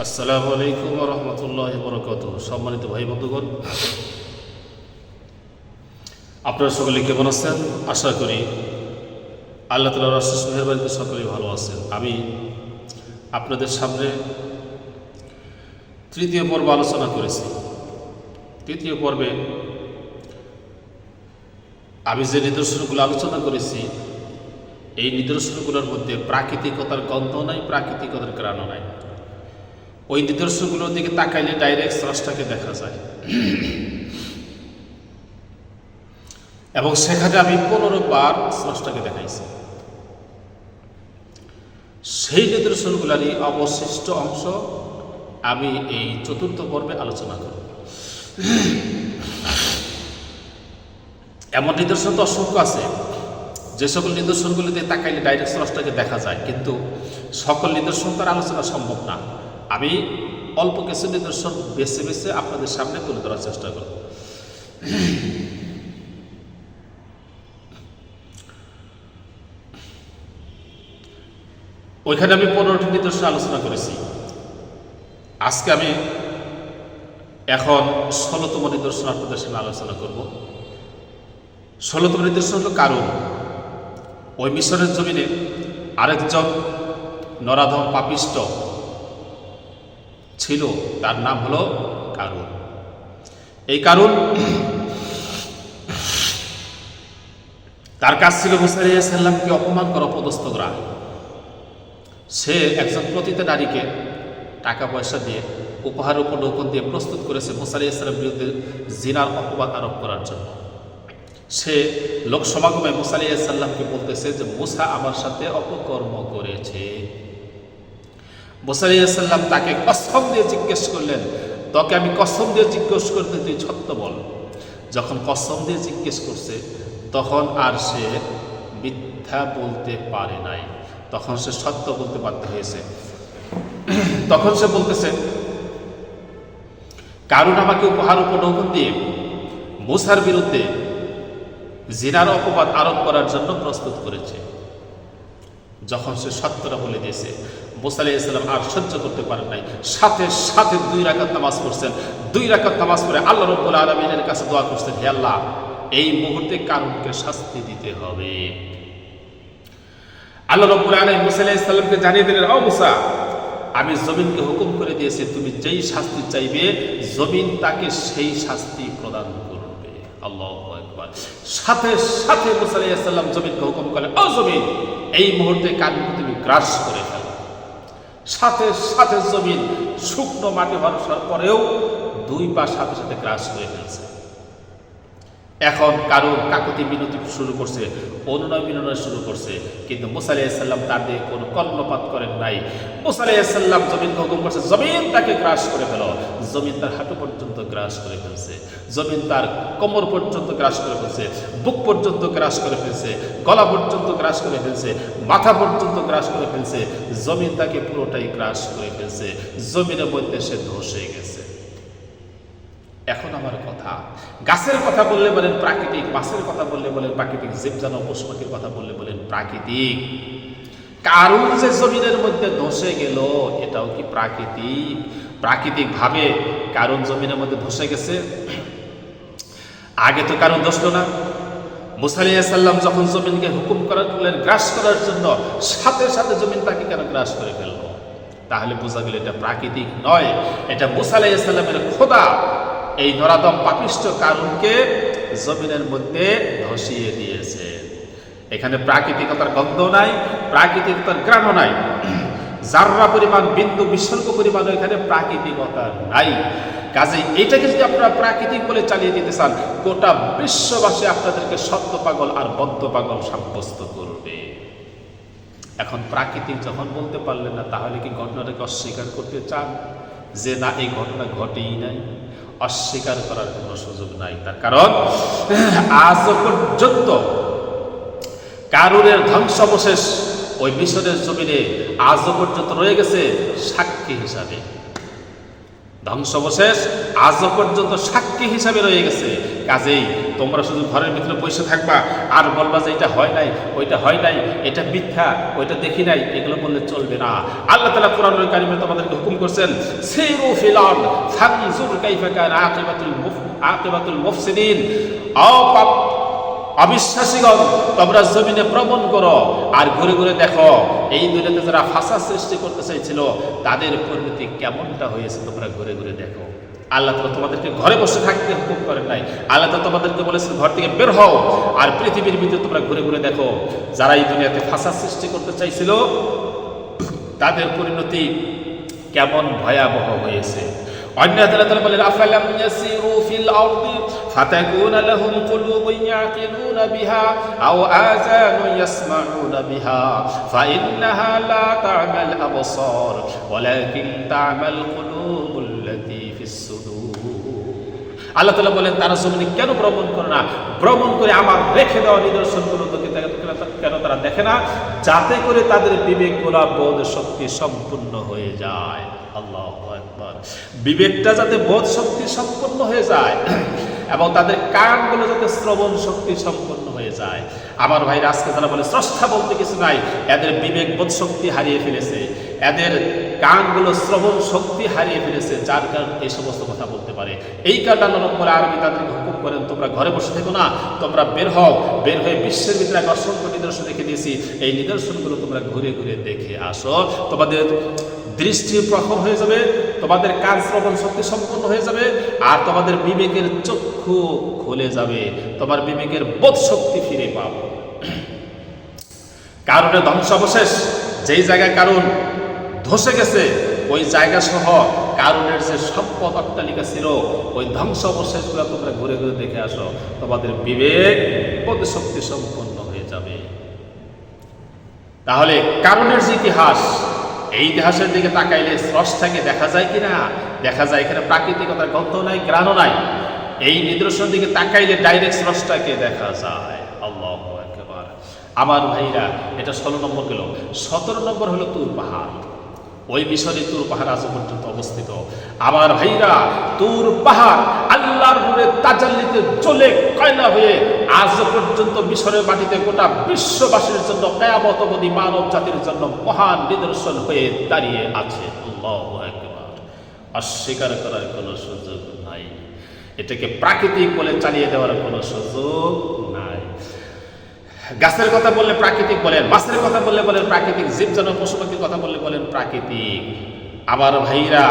আসসালামু আলাইকুম ওয়া রাহমাতুল্লাহি ওয়া বারাকাতুহু। সম্মানিত ভাই বন্ধুগণ, আপনারা সকলে কেমন আছেন? আশা করি আল্লাহ তাআলার অশেষ মেহেরবানিতে সকলেই ভালো আছেন। আমি আপনাদের সামনে তৃতীয় পর্ব আলোচনা করেছি। তৃতীয় পর্বে আমি যে নিদর্শনগুলো আলোচনা করেছি, এই নিদর্শনগুলোর মধ্যে প্রাকৃতিকতার গন্ধ নাই, প্রাকৃতিকতার গ্রাণও নাই। ওই নিদর্শনগুলোর দিকে তাকাইলে ডাইরেক্ট স্রষ্টাকে দেখা যায়, এবং সেখানে আমি 15 বার স্রষ্টাকে দেখাইছি। সেই নিদর্শনগুলোরই অবশিষ্ট অংশ আমি এই চতুর্থ পর্বে আলোচনা করব। এমন নিদর্শন তো অসংখ্য আছে, যে সকল নিদর্শনগুলিতে তাকাইলে ডাইরেক্ট স্রষ্টাকে দেখা যায়, কিন্তু সকল নিদর্শন তার আলোচনা সম্ভব না। আমি অল্প কিছু নিদর্শন বেছে বেছে আপনাদের সামনে তুলে ধরার চেষ্টা করব। ওইখানে আমি 15টি নিদর্শন আলোচনা করেছি। আজকে আমি এখন 16তম নিদর্শন আপনাদের সামনে আলোচনা করব। 16তম নিদর্শন হল কারুন। ওই মিশরের জমিনে আরেকজন নরাধম পাপিষ্ট ছিল, তার নাম হলো কারুন। এই কারুন, তার কাজ ছিল মুসা আলাইহিস সালামকে অপমান করা, অপদস্থ করা। সে একজন পতিত নারীকে টাকা পয়সা দিয়ে, উপহার উপঢৌকন দিয়ে প্রস্তুত করেছে মুসা আলাইহিস সালামের বিরুদ্ধে জিনার অপবাদ আরোপ করার জন্য। সে লোক সমাগমে মুসা আলাইহিস সালামকে বলতেছে যে মুসা আমার সাথে অপকর্ম করেছে। মুসা আলাইহিস সালাম তাকে কসম দিয়ে জিজ্ঞেস করলেন, তোকে আমি কসম দিয়ে জিজ্ঞেস করতে, তুই সত্য বল। যখন কসম দিয়ে জিজ্ঞেস করছে, তখন আর সে মিথ্যা বলতে পারে নাই, তখন সে সত্য বলতে বাধ্য হয়েছে। তখন সে বলতেছে, কারুন আমাকে উপহার উপঢৌকন দিয়ে মুসার বিরুদ্ধে জিনার অপবাদ আরোপ করার জন্য প্রস্তুত করেছে। যখন সে সত্যটা বলে দিয়েছে, মুসা আলাইহিস সালাম আর সহ্য করতে পারেন নাই, সাথে সাথে 2 রাকাত নামাজ পড়ছেন। 2 রাকাত নামাজ পড়ে আল্লাহ রাব্বুল আলামিনের কাছে দোয়া করছেন, হে আল্লাহ, এই মুহূর্তে কারুনকে শাস্তি দিতে হবে। আল্লাহ রাব্বুল আলামিন মুসা আলাইহিস সালামকে জানিয়ে দিলেন, ও মুসা, আমি জমিনকে হুকুম করে দিয়েছি, তুমি যেই শাস্তি চাইবে জমিন তাকে সেই শাস্তি প্রদান করবে। আল্লাহু আকবার। সাথে সাথে মুসা আলাইহিস সালাম জমিনকে হুকুম করলেন, ও জমিন, এই মুহূর্তে কারুনকে তুমি গ্রাস করে ফেলো। সাথে সাথে জমিন শুকনো মাটি হওয়ার পরেও 2 পা সাথে সাথে গ্রাস করে ফেলছে। এখন কারুন কাকুতি মিনতি শুরু করছে, অনুনয় বিনয় শুরু করছে, কিন্তু মুসা আলাইহিস সালাম তার দিকে কোনো কর্ণপাত করেন নাই। মুসা আলাইহিস সালাম জমিনকে হুকুম করছে, জমিন তাকে গ্রাস করে ফেলো। জমিন তার হাঁটু পর্যন্ত গ্রাস করে ফেলছে, জমিন তার কোমর পর্যন্ত গ্রাস করে ফেলছে, বুক পর্যন্ত গ্রাস করে ফেলছে, গলা পর্যন্ত গ্রাস করে ফেলছে, মাথা পর্যন্ত গ্রাস করে ফেলছে। জমিন তাকে পুরোটাই গ্রাস করে ফেলছে, জমিনের মধ্যে সে ধসে গেছে। এখন আমার কথা, গাছের কথা বললে বলেন প্রাকৃতিক, মাছের কথা বললে বলেন প্রাকৃতিক, জীবজানো পশু পাখির কথা বললে বলেন প্রাকৃতিক। কারুন যে জমিনের মধ্যে ধসে গেল, এটাও কি প্রাকৃতিক? প্রাকৃতিক ভাবে কারুন জমিনের মধ্যে ধসে গেছে। আগে তো কারুন ধসলো না। মুসা আলাইহিস সালাম যখন জমিনকে হুকুম করলেন গ্রাস করার জন্য, সাথে সাথে জমিন তাকে কেন গ্রাস করে ফেলল? তাহলে বোঝা গেল এটা প্রাকৃতিক নয়, এটা মুসা আলাইহিস সালামের খোদা এই নরাধম পাপিষ্ট কারুনকে জমিনের মধ্যে ধসিয়ে দিয়েছে। এখানে প্রাকৃতিকতার গন্ধ নাই, প্রাকৃতিকতার গ্রাণ নাই, জাররা পরিমাণ, বিন্দু বিসর্গ পরিমাণ এখানে প্রাকৃতিকতা নাই। কাজেই এটাকে যদি আপনারা প্রাকৃতিক বলে চালিয়ে দিতে চান, গোটা বিশ্ববাসী আপনাদেরকে সত্য পাগল আর বদ্ধ পাগল সাব্যস্ত করবে। এখন প্রাকৃতিক যখন বলতে পারলেন না, তাহলে কি ঘটনাটাকে অস্বীকার করতে চান যে না, এই ঘটনা ঘটেই নাই? অস্বীকার করার কোনো সুযোগ নাই। তার কারণ আজ পর্যন্ত কারুনের ধ্বংসাবশেষ ওই মিশরের জমিনে আজ পর্যন্ত রয়ে গেছে সাক্ষী হিসাবে। ধ্বংসাবশেষ আজও পর্যন্ত সাক্ষী হিসাবে রয়ে গেছে। কাজেই তোমরা শুধু ঘরের ভিতরে বসে থাকবা আর বলবা যে এটা হয় নাই, ওইটা হয় নাই, এটা মিথ্যা, ওইটা দেখি নাই, এগুলো বললে চলবে না। আল্লাহ তাআলা কোরআনুল কারীমে তোমাদেরকে হুকুম করছেন, সিরু ফিল আরদ ফানজুর কাইফা কানা আকিবাতুল মুফসিদিন। অবিশ্বাসীগণ, তোমরা জমিনে ভ্রমণ করো আর ঘুরে ঘুরে দেখো এই দুনিয়াতে যারা ফাসাদ সৃষ্টি করতে চাইছিল তাদের পরিণতি কেমনটা হয়েছে। তোমরা ঘুরে ঘুরে দেখো। আল্লাহ তাআলা তোমাদেরকে ঘরে বসে থাকতে হুকুম করেন নাই। আল্লাহ তাআলা তোমাদেরকে বলেছেন ঘর থেকে বের হও আর পৃথিবীর ভিতরে তোমরা ঘুরে ঘুরে দেখো যারা এই দুনিয়াতে ফাসাদ সৃষ্টি করতে চাইছিল তাদের পরিণতি কেমন ভয়াবহ হয়েছে। অন্য আল্লাহ তাআলা বলেন, আফালাম ইয়াসিরু ফিল আরদি ফাতাকুনা লাহুম কুলুবুন ইয়াকিলুনা বিহা আও আযানুন ইয়াসমাউনা বিহা ফাইন্নাহা লা তা'মাল আবসার ওয়ালাকিন তা'মাল কুলুবুল্লাতী ফিস সুদূর। আল্লাহ তাআলা বলেন, তারা জমিনে কেন ভ্রমণ করে না? ভ্রমণ করে আমার রেখে দেওয়া নিদর্শনগুলো কেন তারা দেখে না? যাতে করে তাদের বিবেকগুলো বোধ শক্তি সম্পূর্ণ হয়ে যায়। আল্লাহু আকবার। বিবেকটা যাতে বোধ শক্তি সম্পন্ন হয়ে যায় এবং তাদের কানগুলো যাতে শ্রবণ শক্তি সম্পন্ন হয়ে যায়। আমার ভাইরা, আজকে যারা বলে স্রষ্টা বলতে কিছু নাই, এদের বিবেক বোধ শক্তি হারিয়ে ফেলেছে, এদের কানগুলো শ্রবণ শক্তি হারিয়ে ফেলেছে, যার কারণে এই সমস্ত কথা বলতে পারে। এই কারণে আল্লাহ রাব্বুল আলামিন তাদেরকে হুকুম করেন, তোমরা ঘরে বসে থেকো না, তোমরা বের হও। বের হয়ে বিশ্বের ভিতরে এক অসংখ্য নিদর্শন রেখে দিয়েছি, এই নিদর্শনগুলো তোমরা ঘুরে ঘুরে দেখে আসো। তোমাদের দৃষ্টি প্রখর হয়ে যাবে, তোমাদের কান শ্রবণ শক্তি সম্পন্ন হয়ে যাবে, আর তোমাদের বিবেকের চক্ষু খুলে যাবে, তোমার বিবেকের বোধ শক্তি ফিরে পাবে। কারণের ধ্বংসাবশেষ যেই জায়গায় কারণ ধসে গেছে ওই জায়গা সহ কারণের যে সম্পদ অট্টালিকা ছিল ওই ধ্বংসাবশেষগুলো তোমরা ঘুরে ঘুরে দেখে আসো, তোমাদের বিবেক বোধ শক্তি সম্পন্ন হয়ে যাবে। তাহলে কারণের যে ইতিহাস, এই ইতিহাসের দিকে তাকাইলে স্রষ্টাকে দেখা যায় কিনা? দেখা যায়। এখানে প্রাকৃতিকতার গন্ধ নাই, গ্রাণও নাই। এই নিদর্শন দিকে তাকাইলে ডাইরেক্ট স্রষ্টাকে দেখা যায়। আল্লাহু আকবার। আমার ভাইরা, এটা 16 নম্বর গেল। 17 নম্বর হলো তুর পাহাড়। ওই মিশরে তুর পাহাড় আজ পর্যন্ত অবস্থিত। আমার ভাইরা, তুর পাহাড় আল্লাহর নূরে তাজাল্লিতে জ্বলে কয়লা হয়ে আজ পর্যন্ত মিশরের মাটিতে গোটা বিশ্ববাসীর জন্য কিয়ামত অবধি মানব জাতির জন্য মহান নিদর্শন হয়ে দাঁড়িয়ে আছে। আল্লাহু আকবার। অস্বীকার করার কোনো সুযোগ নাই। এটাকে প্রাকৃতিক বলে চালিয়ে দেওয়ার কোনো সুযোগ নাই। গাছের কথা বললে প্রাকৃতিক বলেন, মাছের কথা বললে বলেন প্রাকৃতিক, জীবজন্তু পশু পাখির কথা বললে বলেন প্রাকৃতিক। আবার ভাইরা,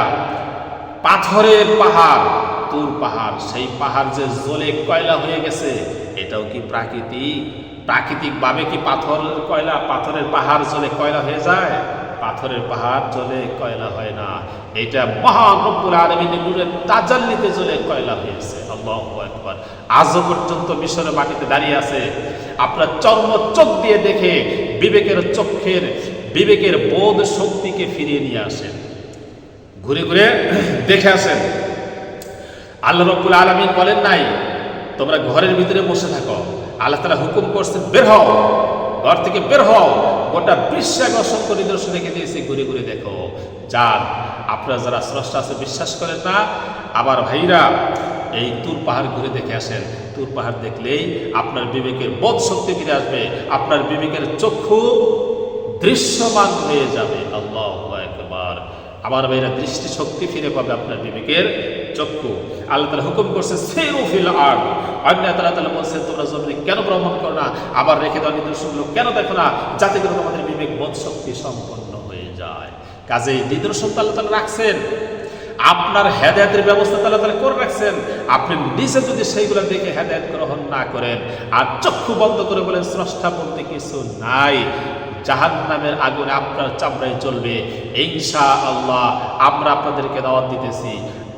পাথরের পাহাড়, তুর পাহাড়, সেই পাহাড় যে জ্বলে কয়লা হয়ে গেছে, এটাও কি প্রাকৃতিক? প্রাকৃতিক ভাবে কি পাথরের পাহাড় জ্বলে কয়লা হয়ে যায়? পাথরের পাহাড় জ্বলে কয়লা হয় না, এটা মহান রব্বুল আলামিনের নূরের তাজাল্লিতে জ্বলে কয়লা হয়েছে। আল্লাহু আকবার। আজও পর্যন্ত মিশরের মাটিতে দাঁড়িয়ে আছে। আপনার চর্ম চোখ দিয়ে দেখে বিবেকের বোধ শক্তিকে ফিরিয়ে নিয়ে আসেন, ঘুরে ঘুরে দেখে আসেন। আল্লাহ রাব্বুল আলামিন বলেন নাই তোমরা ঘরের ভিতরে বসে থাকো। আল্লাহ তাআলা হুকুম করছেন বের হও, ঘর থেকে বের হও। গোটা বিশ্বে অসংখ্য নিদর্শন রেখে দিয়েছি, ঘুরে ঘুরে দেখো। যান, আপনারা যারা স্রষ্টা আছে বিশ্বাস করেন না, আবার ভাইরা এই তুর পাহাড় ঘুরে দেখে আসেন। তুর পাহাড় দেখলেই আপনার বিবেকের বোধ শক্তি ফিরে আসবে, আপনার বিবেকের চক্ষু দৃশ্যমান হয়ে যাবে। আল্লাহু আকবার। আমার ভাইরা, দৃষ্টি শক্তি ফিরে পাবে আপনার বিবেকের চক্ষু। আল্লাহ তাআলা হুকুম করছে সিরু ফিল আরদ। অন্য আল্লাহ তাআলা বলছেন তোমরা জমিনে কেন ভ্রমণ করো না, আবার রেখে দেওয়া নিদর্শনগুলো কেন দেখো না, যাতে করে তোমাদের বিবেক বোধ শক্তি সম্পন্ন হয়ে যায়। কাজেই নিদর্শন আল্লাহ তাআলা রাখছেন, আপনার হেদায়েতের ব্যবস্থা আল্লাহ তাআলা করে রাখছেন। আপনি নিজে যদি সেইগুলো দেখে হেদায়েত গ্রহণ না করেন আর চক্ষু বন্ধ করে বলেন স্রষ্টা বলতে কিছু নাই, জাহান্নামের আগুনে আপনার চামড়ায় জ্বলবে। ইনশাআল্লাহ আমরা আপনাদেরকে দাওয়াত দিতেছি,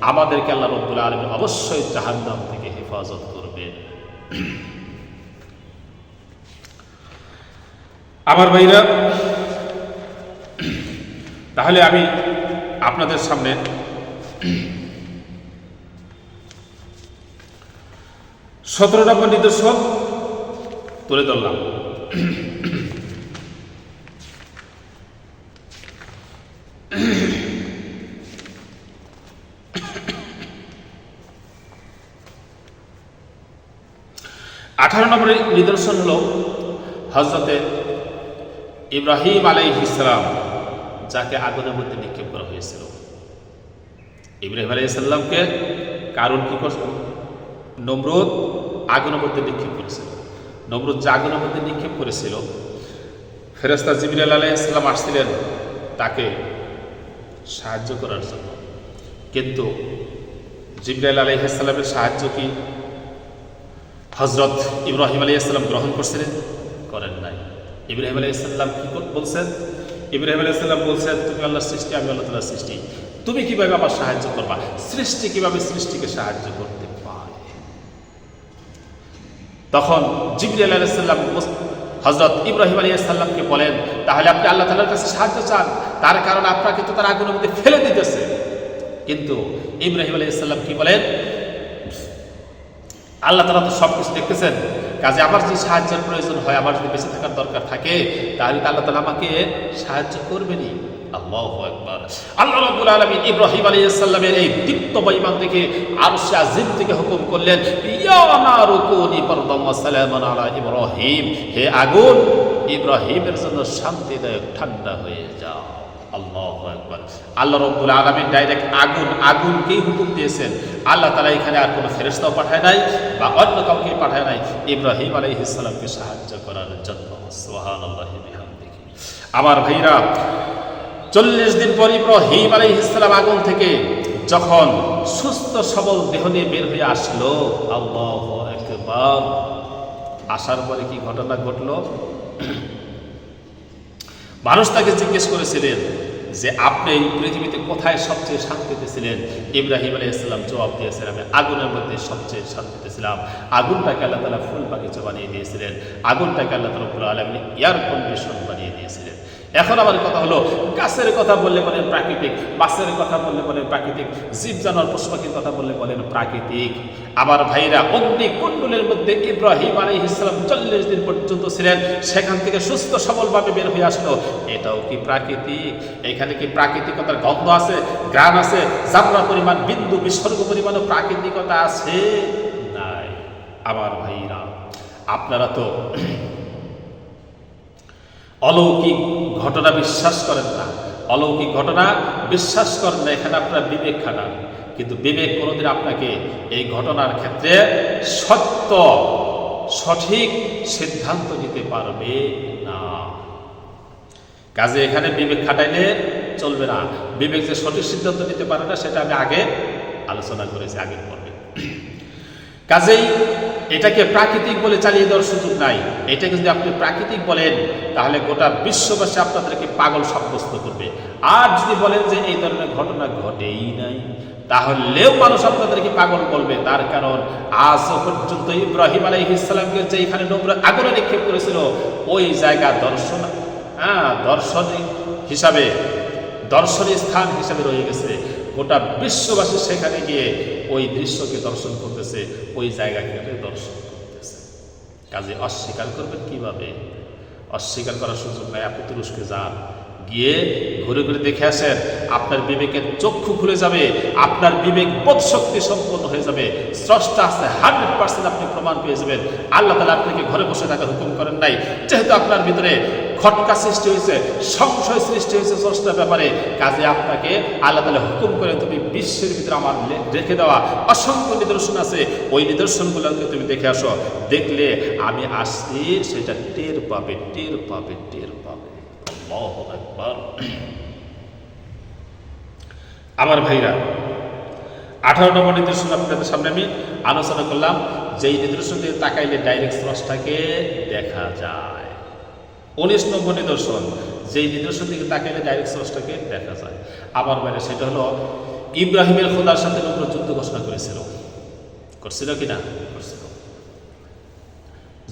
আমাদেরকে আল্লাহ রাব্বুল আলামিন অবশ্যই জাহান্নাম থেকে হেফাজত করবেন। আমার ভাইরা, তাহলে আমি আপনাদের সামনে 17 নম্বর নিদর্শন তুলে ধরলাম। 18 নম্বর নিদর্শন হলো হযরতে ইব্রাহিম আলাইহিস সালাম, যাকে আগুনের মধ্যে নিক্ষেপ করা হয়েছিল। ইব্রাহিম আলাইহিস সালামকে কারণ কি করছিল? নমরুদ আগুনের মধ্যে নিক্ষেপ করেছিল। নমরুদ যে আগুনের মধ্যে নিক্ষেপ করেছিল, ফেরেশতা জিবরাইল আলাইহিস সালাম আসছিলেন তাকে সাহায্য করার জন্য, কিন্তু জিবরাইল আলাইহিস সালামের সাহায্য কি হযরত ইব্রাহিম আলাইহিস সালাম গ্রহণ করছিলেন? করেন নাই। ইব্রাহিম আলাইহিস সালাম কি বলছেন? ইব্রাহিম আলাইহিস সালাম বলছেন, তুমি আল্লাহর সৃষ্টি, আমি আল্লাহ তাআলার সৃষ্টি, তুমি কিভাবে আমার সাহায্য করবা? সৃষ্টি কিভাবে সৃষ্টিকে সাহায্য করতে পারে? তখন জিবরাইল আলাইহিস সালাম হযরত ইব্রাহিম আলাইহিস সালামকে বলেন, তাহলে আপনি আল্লাহ তাআলার কাছে সাহায্য চান, তার কারণ আপনাকে তো তার আগুনের মধ্যে ফেলে দিতেছে। কিন্তু ইব্রাহিম আলাইহিস সালাম কি বলেন? আল্লাহ তাআলা তো সব কিছু দেখতেছেন, কাজে আমার যে সাহায্যের প্রয়োজন হয়, আমার যদি বেঁচে থাকার দরকার থাকে, তাহলে আল্লাহ তাআলা আমাকে সাহায্য করবেনই। আল্লাহু আকবার। আল্লাহ রাব্বুল আলামিন ইব্রাহিম আলাইহিস সালামের এই দীপ্তময় ঈমান দেখে আরশে আজিম থেকে হুকুম করলেন, ইয়া নারু কুনি বারদাম ওয়া সালামান আলা ইব্রাহিম, হে আগুন ইব্রাহিমের জন্য শান্তিদায়ক ঠান্ডা হয়ে যাও। আল্লাহু আকবার। আল্লাহ রাব্বুল আলামিন ডাইরেক্ট আগুনকেই হুকুম দিয়েছেন। আল্লাহ তাআলা এখানে আর কোনো ফেরেশতাও পাঠায় নাই বা অন্য কাউকে পাঠায় নাই ইব্রাহিম আলাইহিস সালামকে সাহায্য করার জন্য। সুবহানাল্লাহি বিহামদিহি। আমার ভাইরা, 40 দিন পর ইব্রাহিম আলাইহিস সালাম আগুন থেকে যখন সুস্থ সবল দেহ নিয়ে বের হয়ে আসলো, আল্লাহু আকবার, আসার পরে কি ঘটনা ঘটলো? মানুষ তাকে জিজ্ঞেস করেছিলেন যে আপনি এই পৃথিবীতে কোথায় সবচেয়ে শান্তিতে ছিলেন? ইব্রাহিম আলাইহিস সালাম জবাব দিয়েছেন, আমি আগুনের মধ্যে সবচেয়ে শান্তিতে ছিলাম। আগুনটাকে আল্লাহ তাআলা ফুল বাগিচা বানিয়ে দিয়েছিলেন, আগুনটাকে আল্লাহ রাব্বুল আলামিন এয়ার কন্ডিশন বানিয়ে দিয়েছিলেন। এখন আমার কথা হলো, গাছের কথা বললে বলেন প্রাকৃতিক, মাছের কথা বললে বলেন প্রাকৃতিক, জীব জানোয়ার পশু পাখির কথা বললে বলেন প্রাকৃতিক। আমার ভাইরা, অগ্নিকুণ্ডলের মধ্যে ইব্রাহিম আলাইহিস সালাম 40 দিন পর্যন্ত ছিলেন, সেখান থেকে সুস্থ সবলভাবে বের হয়ে আসলো। এটাও কি প্রাকৃতিক? এখানে কি প্রাকৃতিকতার গন্ধ আছে, গ্রাম আছে, জাবরা পরিমাণ, বিন্দু বিসর্গ পরিমাণও প্রাকৃতিকতা আছে? নাই। আমার ভাইরা, আপনারা তো অলৌকিক ঘটনা বিশ্বাস করেন না, অলৌকিক ঘটনা বিশ্বাস করেন না, এখানে আপনারা বিবেক খাটান, কিন্তু বিবেক কোনোদিন আপনাকে এই ঘটনার ক্ষেত্রে সত্য সঠিক সিদ্ধান্ত নিতে পারবে না। কাজে এখানে বিবেক খাটাইলে চলবে না। বিবেক যে সঠিক সিদ্ধান্ত নিতে পারে না, সেটা আমি আগে আলোচনা করেছি আগের পর্বে। কাজেই এটাকে প্রাকৃতিক বলে চালিয়ে দেওয়ার সুযোগ নাই। এটাকে যদি আপনি প্রাকৃতিক বলেন, তাহলে গোটা বিশ্ববাসী আপনাদেরকে পাগল সাব্যস্ত করবে। আর যদি বলেন যে এই ধরনের ঘটনা ঘটেই নাই, তাহলেও মানুষ আপনাদেরকে পাগল বলবে। তার কারণ আজ পর্যন্ত ইব্রাহিম আলাইহিস সালামকে যেখানে নোংরা আগুনে নিক্ষেপ করেছিল, ওই জায়গা দর্শনীয় স্থান হিসাবে রয়ে গেছে। গোটা বিশ্ববাসী সেখানে গিয়ে ওই দৃশ্যকে দর্শন করতেছে, ওই জায়গাকে দর্শন করতেছে। কাজে অস্বীকার করবেন কিভাবে? অস্বীকার করার সুযোগ নাই। আপনি তুরস্কে যান, গিয়ে ঘুরে ঘুরে দেখে আসেন, আপনার বিবেকের চক্ষু খুলে যাবে, আপনার বিবেক বোধ শক্তি সম্পন্ন হয়ে যাবে। স্রষ্টা আছে 100% আপনি প্রমাণ পেয়ে যাবেন। আল্লাহ তাআলা আপনাকে ঘরে বসে থাকার হুকুম করেন নাই। যেহেতু আপনার ভিতরে খটকা সৃষ্টি হয়েছে, সংশয় সৃষ্টি হয়েছে স্রষ্টার ব্যাপারে, কাজে আপনাকে আল্লাহ তাআলা হুকুম করে, তুমি বিশ্বের ভিতরে আমার রেখে দেওয়া অসংখ্য নিদর্শন আছে, ওই নিদর্শনগুলোকে তুমি দেখে আসো। দেখলে আমি আসছি সেটা টের পাবে। আল্লাহু আকবার। আমার ভাইরা, 18 নম্বর নিদর্শন আপনাদের সামনে আমি আলোচনা করলাম, যেই নিদর্শন দিয়ে তাকাইলে ডাইরেক্ট স্রষ্টাকে দেখা যায়। 19 নম্বর নিদর্শন, যেই নিদর্শন দিকে তাকাইলে ডাইরেক্ট স্রষ্টাকে দেখা যায়। আমার ভাইরা, সেটা হলো ইব্রাহিমের খোদার সাথে নমরুদ যুদ্ধ ঘোষণা করেছিল কিনা? করছিল।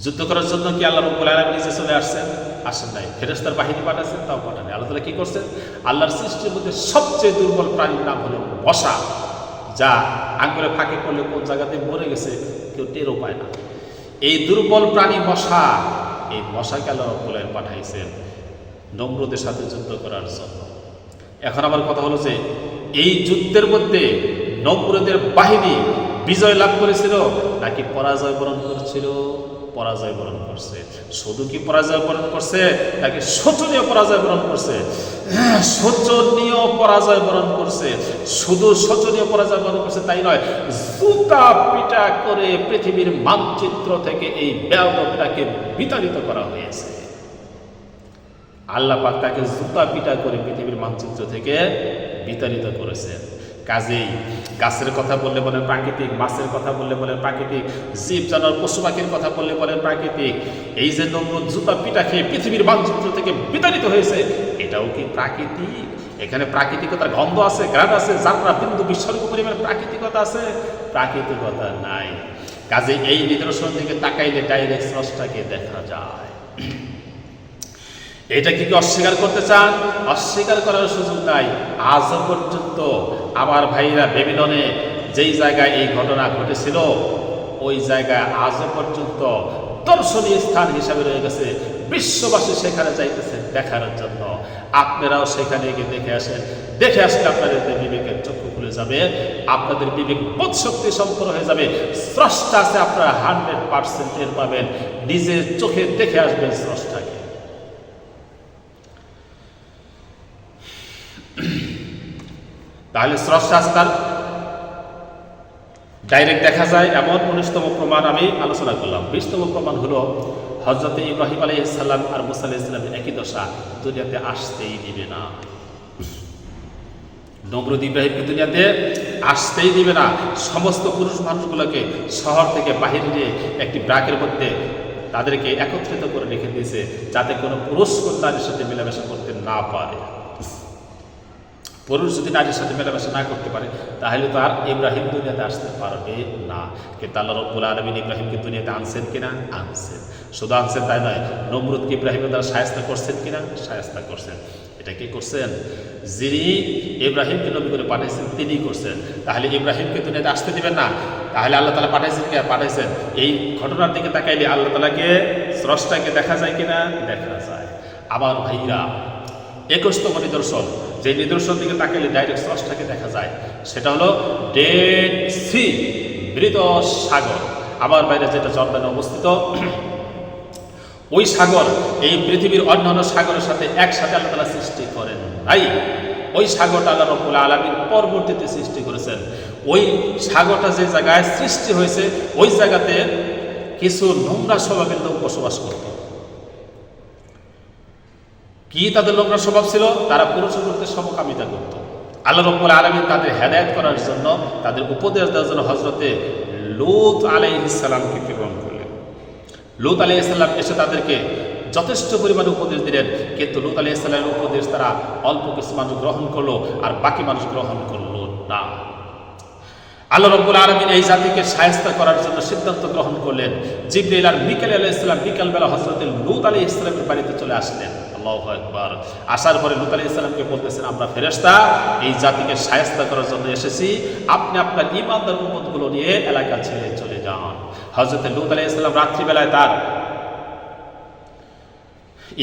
যুদ্ধ করার জন্য কি আল্লাহ রাব্বুল আলামিন নিজে চলে আসেন নাই, ফেরেশতার বাহিনী পাঠাচ্ছেন, তাও পাঠান। আল্লাহ তাআলা কি করছেন? আল্লাহর সৃষ্টির মধ্যে সবচেয়ে দুর্বল প্রাণীর নাম হলো মশা, যা আঙ্গুলে ফাঁকে করলে কোন জায়গাতে মরে গেছে কেউ টেরও পায় না। এই দুর্বল প্রাণী মশা, এই মশাকে আল্লাহ রাব্বুল আলামিন পাঠাইছেন নমরুদের সাথে যুদ্ধ করার জন্য। এখন আমার কথা হলো যে এই যুদ্ধের মধ্যে নমরুদের বাহিনী বিজয় লাভ করেছিল নাকি পরাজয় বরণ করেছিল? পরাজয় বরণ করছে। শুধু কি পরাজয় বরণ করছে, তাকে শোচনীয় পরাজয় বরণ করছে, শোচনীয় পরাজয় বরণ করছে। শুধু শোচনীয় পরাজয় বরণ করছে তাই নয়, জুতা পিটা করে পৃথিবীর মানচিত্র থেকে এই বেয়াদবটাকে বিতাড়িত করা হয়েছে। আল্লাহ পাক তাকে জুতা পিটা করে পৃথিবীর মানচিত্র থেকে বিতাড়িত করেছেন। কাজেই গাছের কথা বললে বলেন প্রাকৃতিক, মাছের কথা বললে বলেন প্রাকৃতিক, জীব জানোয়ার পশু পাখির কথা বললে বলেন প্রাকৃতিক। এই যে নমরুদ জুতা পিটা খেয়ে পৃথিবীর মানচিত্র থেকে বিতাড়িত হয়েছে, এটাও কি প্রাকৃতিক? এখানে প্রাকৃতিকতার গন্ধ আছে, গ্রাণ আছে, যাত্রা বিন্দু বিসর্গ পরিমাণে প্রাকৃতিকতা আছে? প্রাকৃতিকতা নাই। কাজে এই নিদর্শন থেকে তাকাইলে ডাইরেক্ট স্রষ্টাকে দেখা যায়। এটা কি অস্বীকার করতে চান? অস্বীকার করার সুযোগ নাই। আজও পর্যন্ত আমার ভাইরা বেবিলনে যেই জায়গায় এই ঘটনা ঘটেছিল, ওই জায়গায় আজও পর্যন্ত দর্শনীয় স্থান হিসাবে রয়ে গেছে। বিশ্ববাসী সেখানে যাইতেছে দেখার জন্য। আপনারাও সেখানে গিয়ে দেখে আসেন। দেখে আসলে আপনাদের বিবেকের চক্ষু খুলে যাবে, আপনাদের বিবেক বোধশক্তি সম্পন্ন হয়ে যাবে। স্রষ্টা আছে, আপনারা 100% টের পাবেন। নিজের চোখে দেখে আসবেন স্রষ্টাকে। তাহলে স্রষ্টা আছে, তার ডাইরেক্ট দেখা যায় এমন 19তম প্রমাণ আমি আলোচনা করলাম। 20তম প্রমাণ হলো হযরত ইব্রাহিম আলাইহিস সালাম আর মুসা আলাইহিস সালামের একই দশা, দুনিয়াতে আসতেই দিবে না। নমরুদ ইব্রাহিমকে দুনিয়াতে আসতেই দিবে না। সমস্ত পুরুষ মানুষগুলোকে শহর থেকে বাহির নিয়ে একটি ব্রাকের মধ্যে তাদেরকে একত্রিত করে রেখে দিয়েছে, যাতে কোনো পুরুষ নারীর সাথে মেলামেশা করতে না পারে। পুরুষ যদি নারীর সাথে মেলামেশা না করতে পারে, তাহলে তো আর ইব্রাহিম দুনিয়াতে আসতে পারবে না। কিন্তু আল্লাহ রাব্বুল আলামিন ইব্রাহিমকে দুনিয়াতে আনছেন কিনা? আনছেন। শুধু আনছেন তাই নয়, নমরুদকে ইব্রাহিমের দ্বারা শায়েস্তা করছেন কিনা? শায়েস্তা করছেন। এটা কি করছেন? যিনি ইব্রাহিমকে নবী করে পাঠাইছেন তিনি করছেন। তাহলে ইব্রাহিমকে দুনিয়াতে আসতে দিবেন না? তাহলে আল্লাহ তাআলা পাঠাইছেন কে? পাঠাইছেন। এই ঘটনার দিকে তাকাইলে আল্লাহ তাআলাকে, স্রষ্টাকে দেখা যায় কিনা? দেখা যায়। আমার ভাইরা, 21তম নিদর্শন, যে নিদর্শন দিকে তাকাইলে ডাইরেক্ট স্রষ্টাকে দেখা যায়, সেটা হলো ডেড সি, মৃত সাগর। আমার বাইরে যেটা জর্দানে অবস্থিত, ওই সাগর এই পৃথিবীর অন্যান্য সাগরের সাথে একসাথে আল্লাহ তাআলা সৃষ্টি করেন নাই। ওই সাগরটা আল্লাহ রাব্বুল আলামিন পরবর্তীতে সৃষ্টি করেছেন। ওই সাগরটা যে জায়গায় সৃষ্টি হয়েছে, ওই জায়গাতে কিছু নোংরা স্বভাবের লোক বসবাস করত। কি তাদের নোংরা স্বভাব ছিল? তারা পুরুষদের সমকামিতা করত। আল্লাহ রাব্বুল আলামিন তাদের হেদায়েত করার জন্য, তাদের উপদেশ দেওয়ার জন্য হযরতে লূত আলাইহিস সালামকে প্রেরণ করলেন। লূত আলাইহিস সালাম এসে তাদেরকে যথেষ্ট পরিমাণে উপদেশ দিলেন, কিন্তু লূত আলাইহিস সালামের উপদেশ তারা অল্প কিছু মানুষ গ্রহণ করলো, আর বাকি মানুষ গ্রহণ করলো না। আল্লাহ রাব্বুল আলামিন এই জাতিকে শায়েস্তা করার জন্য সিদ্ধান্ত গ্রহণ করলেন। জিবরাইল আর মিকাইল আলাইহিস সালাম বিকালবেলা হযরতে লূত আলাইহিস সালামের বাড়িতে চলে আসলেন। আল্লাহু আকবার। আসার পরে লূত আলাইহিস সালামকে বলতেছেন, আমরা ফেরেশতা, এই জাতিকে শায়েস্তা করার জন্য এসেছি, আপনি আপনার ঈমানদার উম্মতগুলো নিয়ে এলাকা ছেড়ে চলে যান। হযরতে লূত আলাইহিস সালাম রাত্রিবেলায় তার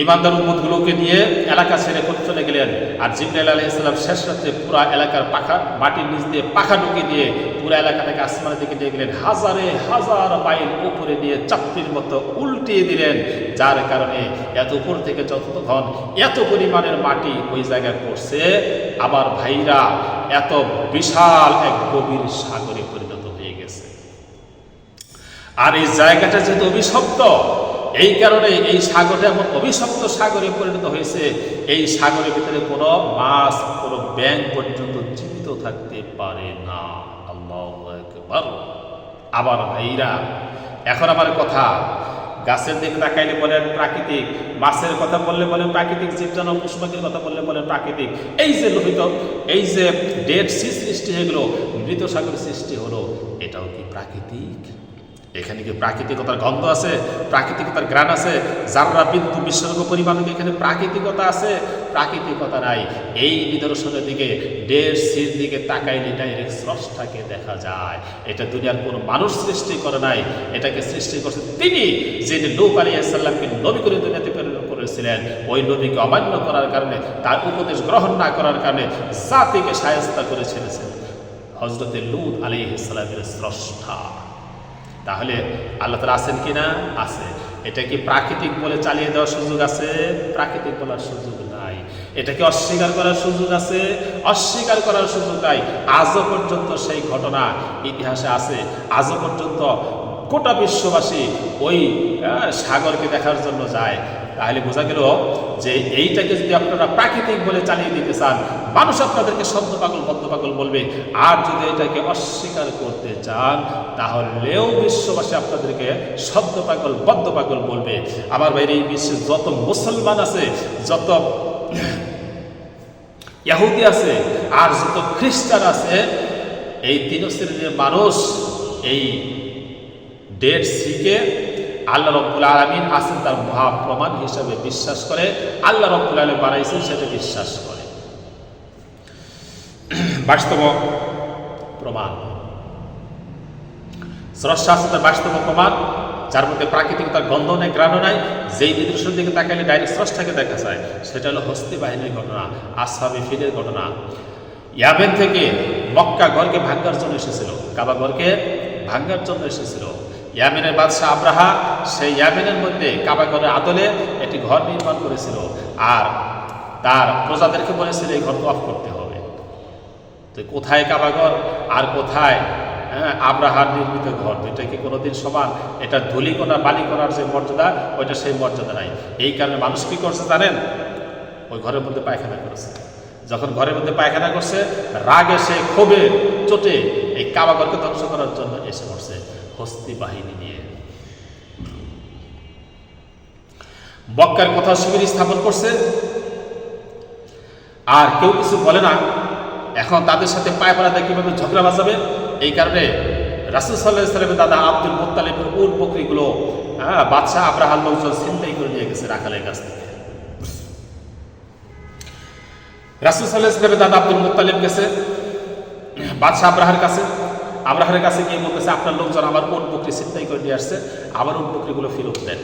ঈমানদার উম্মতগুলোকে নিয়ে এলাকা ছেড়ে চলে গেলেন। আর জিবরাইল আলাইহিস সালাম শেষ রাত্রে পুরা এলাকার পাখা, মাটির নিচ দিয়ে পাখা ঢুকিয়ে দিয়ে পুরা এলাকাটাকে আসমানের দিকে নিয়ে গেলেন। হাজারে হাজার মাইল উপরে নিয়ে চাকরির মতো উল্টিয়ে দিলেন, যার কারণে এত উপর থেকে যতক্ষণ এত পরিমাণের মাটি ওই জায়গায় পড়ছে, আমার ভাইরা, এত বিশাল এক গভীর সাগরে পরিণত হয়ে গেছে। আর এই জায়গাটা যেহেতু অভিশপ্ত, এই কারণে এই সাগরটা এমন অভিশপ্ত সাগরে পরিণত হয়েছে, এই সাগরের ভিতরে কোনো মাছ, কোনো ব্যাঙ পর্যন্ত জীবিত থাকতে পারে না। আল্লাহু আকবার। আবার ভাইরা, এখন আমার কথা, গাছের দিকে তাকাইলে বলেন প্রাকৃতিক, মাছের কথা বললে বলেন প্রাকৃতিক, জীবজন্তু পশু পাখির কথা বললে বলেন প্রাকৃতিক। এই যে লোহিত, এই যে ডেড সি সৃষ্টি হয়ে গেল, মৃত সাগর সৃষ্টি হলো, এটাও কি প্রাকৃতিক? এখানে কি প্রাকৃতিকতার গন্ধ আছে? প্রাকৃতিকতার গ্রাণ আছে? যারা বিন্দু বিসর্গ পরিমাণে এখানে প্রাকৃতিকতা আছে? প্রাকৃতিকতা নাই। এই নিদর্শনের দিকে, ডেড সির দিকে তাকাইলে ডাইরেক্ট স্রষ্টাকে দেখা যায়। এটা দুনিয়ার কোনো মানুষ সৃষ্টি করে নাই, এটাকে সৃষ্টি করছে তিনি, যিনি লূত আলাইহিস সালামকে নবী করে দুনিয়াতে প্রেরণ করেছিলেন। ওই নবীকে অমান্য করার কারণে, তার উপদেশ গ্রহণ না করার কারণে জাতিকে শায়েস্তা করে ছেড়েছেন হযরতে লূত আলাইহিস সালামের স্রষ্টা। তাহলে আল্লাহ তাআলা আছেন কিনা? আছে। এটা কি প্রাকৃতিক বলে চালিয়ে দেওয়ার সুযোগ আছে? প্রাকৃতিক বলার সুযোগ নাই। এটাকে অস্বীকার করার সুযোগ আছে? অস্বীকার করার সুযোগ নাই। আজও পর্যন্ত সেই ঘটনা ইতিহাসে আছে। আজও পর্যন্ত গোটা বিশ্ববাসী ওই সাগরকে দেখার জন্য যায়। তাহলে বোঝা গেল যে এইটাকে যদি আপনারা প্রাকৃতিক বলে চালিয়ে দিতে চান, মানুষ আপনাদেরকে শব্দ পাগল বদ্ধ পাগল বলবে। আর যদি এটাকে অস্বীকার করতে চান, তাহলেও বিশ্ববাসী আপনাদেরকে শব্দ পাগল বদ্ধ পাগল বলবে। আমার বাইরে এই বিশ্বে যত মুসলমান আছে, যত ইহুদি আছে, আর যত খ্রিস্টান আছে, এই তিন শ্রেণীর মানুষ এই ডেড সিকে আল্লাহ রাব্বুল আলামিন আছেন তার মহা প্রমাণ হিসাবে বিশ্বাস করে। আল্লাহ রাব্বুল আলামিন বানাইছেন সেটা বিশ্বাস করে। বাস্তব প্রমাণ, স্রষ্টা আছে তার বাস্তব প্রমাণ, যার মধ্যে প্রাকৃতিকতার গন্ধ নেই, গ্রাণ নাই। যেই নিদর্শন দিকে তাকাইলে ডাইরেক্ট স্রষ্টাকে দেখা যায়, সেটা হলো হস্তি বাহিনীর ঘটনা, আসহাবে ফিলের ঘটনা। ইয়ামেন থেকে মক্কা ঘরকে ভাঙ্গার জন্য এসেছিল, কাবা ঘরকে ভাঙ্গার জন্য এসেছিল। ইয়ামেনের বাদশাহ আব্রাহা সেই ইয়ামেনের মধ্যে কাবা ঘরের আদলে একটি ঘর নির্মাণ করেছিল, আর তার প্রজাদেরকে বলেছিল এই ঘর অফ করতে হবে। তো কোথায় কাবা ঘর আর কোথায় আব্রাহার নির্মিত ঘর? দুইটা কি কোনোদিন সমান? এটা ধুলিকণা বালিকণার যে মর্যাদা, ওইটা সেই মর্যাদা নাই। এই কারণে মানুষ কি করছে জানেন? ওই ঘরের মধ্যে পায়খানা করেছে। যখন ঘরের মধ্যে পায়খানা করছে, রাগে সে ক্ষোভে চোটে এই কাবা ঘরকে ধ্বংস করার জন্য এসে পড়ছে হস্তি বাহিনী নিয়ে। মক্কার কোথাও শিবির স্থাপন করছে, আর কেউ কিছু বলে না। এখন তাদের সাথে পায়ে পাড়াতে কিভাবে ঝগড়া বাজাবে, এই কারণে রাসূল সাল্লাল্লাহু আলাইহি ওয়াসাল্লামের দাদা আব্দুল মুত্তালিবের উট বকরিগুলো বাদশাহ আব্রাহার লোকজন ছিনতাই করে নিয়ে গেছে রাখালের কাছ থেকে। রাসূল সাল্লাল্লাহু আলাইহি ওয়াসাল্লামের দাদা আব্দুল মুত্তালিব গেছে বাদশাহ আব্রাহার কাছে। আব্রাহারের কাছে গিয়ে বলতেছে, আপনার লোকজন আমার উট বকরি ছিনতাই করে নিয়ে আসছে, আবার উট বকরিগুলো ফেরত দেন।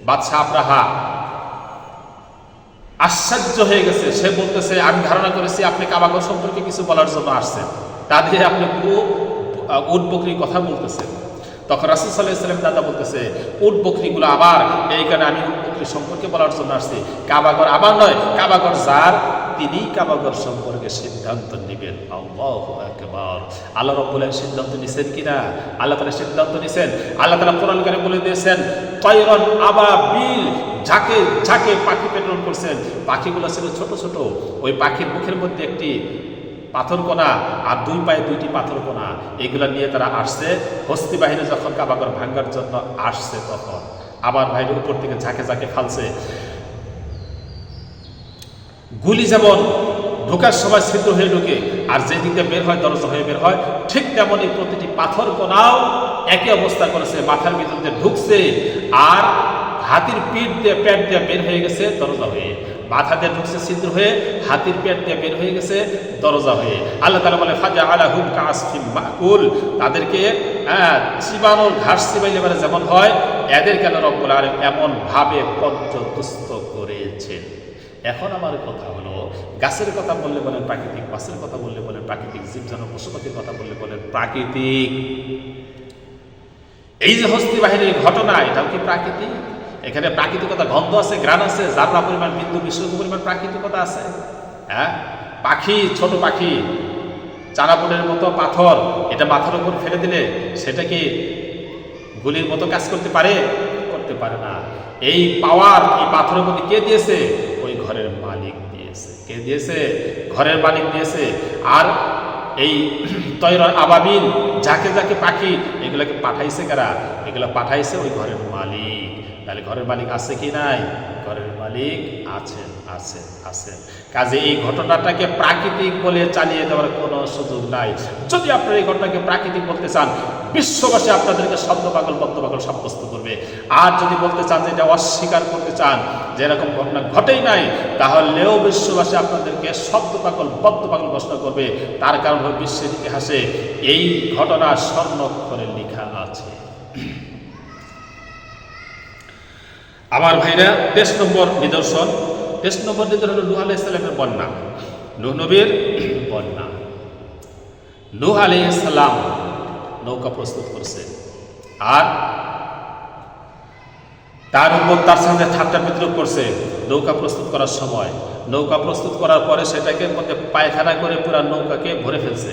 বাদশাহ আব্রাহা আশ্চর্য হয়ে গেছে। সে বলতেছে, আমি ধারণা করেছি আপনি কাবাঘর সম্পর্কে কিছু বলার জন্য আসছেন, তা দিয়ে আপনি উট বকরির কথা বলতেছেন। তখন রাসূল সাল্লাল্লাহু আলাইহি ওয়াসাল্লাম দাদা বলতেছে, উট বকরিগুলো আবার, এই কারণে আমি উট বকরি সম্পর্কে বলার জন্য আসছি। কাবাঘর আবার নয়, কাবাঘর যার, তিনি কাবাঘর সম্পর্কে সিদ্ধান্ত নেবেন। আল্লাহু আকবার। আল্লাহ রাব্বুল আলামিন সিদ্ধান্ত নিছেন কিনা? আল্লাহ তাআলা সিদ্ধান্ত নিছেন। আল্লাহ তাআলা কোরআন কারিমে বলে দিয়েছেন, তায়রান আবাবিল, ঝাঁকে ঝাঁকে পাখি প্রেরণ করছেন। পাখিগুলো ছিল ছোট ছোট। ওই পাখির মুখের মধ্যে একটি পাথরকণা আর দুই পায়ে দুইটি পাথরকণা, এগুলো নিয়ে তারা আসছে। হস্তি বাহিনী যখন কাবাঘর ভাঙ্গার জন্য আসছে, তখন আবার বাহিনীর উপর থেকে ঝাঁকে ঝাঁকে ফালছে। গুলি যেমন ঢোকার সময় ছিদ্র হয়ে ঢোকে, আর যে দিকে বের হয় দরজা হয়ে বের হয়, ঠিক তেমনই প্রতিটি পাথর কোনাও একই অবস্থা করেছে। মাথার ভিতর দিয়ে ঢুকছে, আর হাতির পিঠ দিয়ে পেট দিয়ে বের হয়ে গেছে দরজা হয়ে। মাথা দিয়ে ঢুকছে ছিদ্র হয়ে, হাতির পেট দিয়ে বের হয়ে গেছে দরজা হয়ে। আল্লাহ তাআলা বলে, ফাজআলাহুম কাআসফিম মাকুল, তাদেরকে চিবানোর ঘাস চিবাইলে মানে যেমন হয়, এদেরকে আল্লাহ রাব্বুল আলামিন এমন ভাবে পর্যদস্ত করেছেন। এখন আমার কথা হলো, গাছের কথা বললে বলেন প্রাকৃতিক, মাছের কথা বললে বলেন প্রাকৃতিক, জীবজন্তু পশুপাখির কথা বললে বলেন প্রাকৃতিক। এই যে হস্তি বাহিনীর ঘটনা, এটাও কি প্রাকৃতিক? এখানে প্রাকৃতিকতা গন্ধ আছে, গ্রাণ আছে, যারা পরিমাণ বিন্দু বিশ্বকোটি পরিমাণ প্রাকৃতিকতা আছে। পাখি, ছোট পাখি, চারাপোটের মতো পাথর, এটা মাথার উপর ফেলে দিলে সেটা কি গুলির মতো কাজ করতে পারে? করতে পারে না। এই পাওয়ার এই পাথরের মধ্যে কে দিয়েছে? ওই ঘরের মালিক দিয়েছে। কে দিয়েছে? ঘরের মালিক দিয়েছে। আর এই তয়রান আবাবিল, যাকে যাকে পাখি, এগুলোকে পাঠাইছে কারা? এগুলো পাঠাইছে ওই ঘরের মালিক। তাহলে ঘরের মালিক আছে কি নাই? ঘরের মালিক আছেন, আছেন, আছেন। কাজে এই ঘটনাটাকে প্রাকৃতিক বলে চালিয়ে দেওয়ার কোনো সুযোগ নাই। যদি আপনারা এই ঘটনাকে প্রাকৃতিক বলতে চান, বিশ্ববাসী আপনাদেরকে শব্দ পাগল বদ্ধ পাগল সাব্যস্ত করবে। আর যদি বলতে চান যে এটা অস্বীকার করতে চান, যে এরকম ঘটনা ঘটেই নাই, তাহলেও বিশ্ববাসী আপনাদেরকে শব্দ পাগল বদ্ধ পাগল ঘোষণা করবে। তার কারণ হল বিশ্বের ইতিহাসে এই ঘটনা স্বর্ণাক্ষরে লেখা আছে। আমার ভাইরা, 23 নম্বর নিদর্শন। 23 নম্বর নিদর্শন হল নূহ আলাইহিস সালামের বন্যা। নূহ নবীর বন্যা। নূহ আলাইহিস সালাম নৌকা প্রস্তুত করছে, আর তার উপর তার সাথে ঠাট্টা বিদ্রুপ করছে নৌকা প্রস্তুত করার সময়। নৌকা প্রস্তুত করার পরে সেটাকে মধ্যে পায়খানা করে পুরো নৌকাকে ভরে ফেলছে।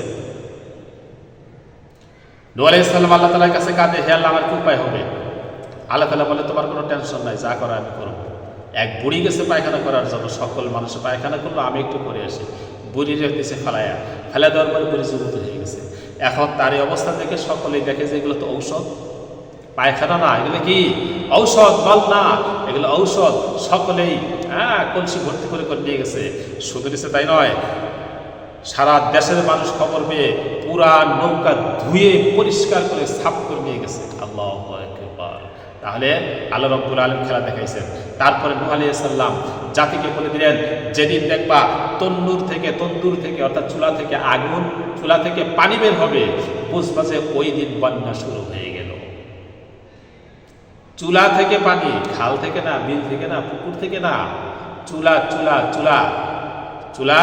নূহ আলাইহিস সালাম আল্লাহ তাআলার কাছে কাঁদে, হে আল্লাহ, আমার কি উপায় হবে? আল্লাহ তাআলা বলে, তোমার কোনো টেনশন নাই, যা করা আমি করব। এক বুড়ি গেছে পায়খানা করার জন্য, সকল মানুষ পায়খানা করলো, আমি একটু করে আসি। বুড়ি রেখেছে ফেলা দেওয়ার পরে বুড়ি জীবিত হয়ে গেছে। এখন তার এই অবস্থা দেখে সকলেই দেখে যে এগুলো তো ঔষধ, পায়খানা না, এগুলো কি ঔষধ, বল না, এগুলো ঔষধ। সকলেই কলসি ভর্তি করে করে নিয়ে গেছে। শুধু নিচ্ছে তাই নয়, সারা দেশের মানুষ খবর পেয়ে পুরা নৌকা ধুয়ে পরিষ্কার করে সাফ করে নিয়ে গেছে। আল্লাহু আকবার। তাহলে আল্লাহ রাব্বুল আলামিন খেলা দেখাইছেন। তারপরে নূহ আলাইহিস সালাম জাতিকে বলে দিলেন, যেদিন দেখবা তন্দুর থেকে অর্থাৎ চুলা থেকে আগুন, চুলা থেকে পানি বের হবে, বুঝবা যে ওই দিন বন্যা শুরু হয়ে গেল। চুলা থেকে পানি, খাল থেকে না, বিল থেকে না, পুকুর থেকে না, চুলা চুলা চুলা চুলা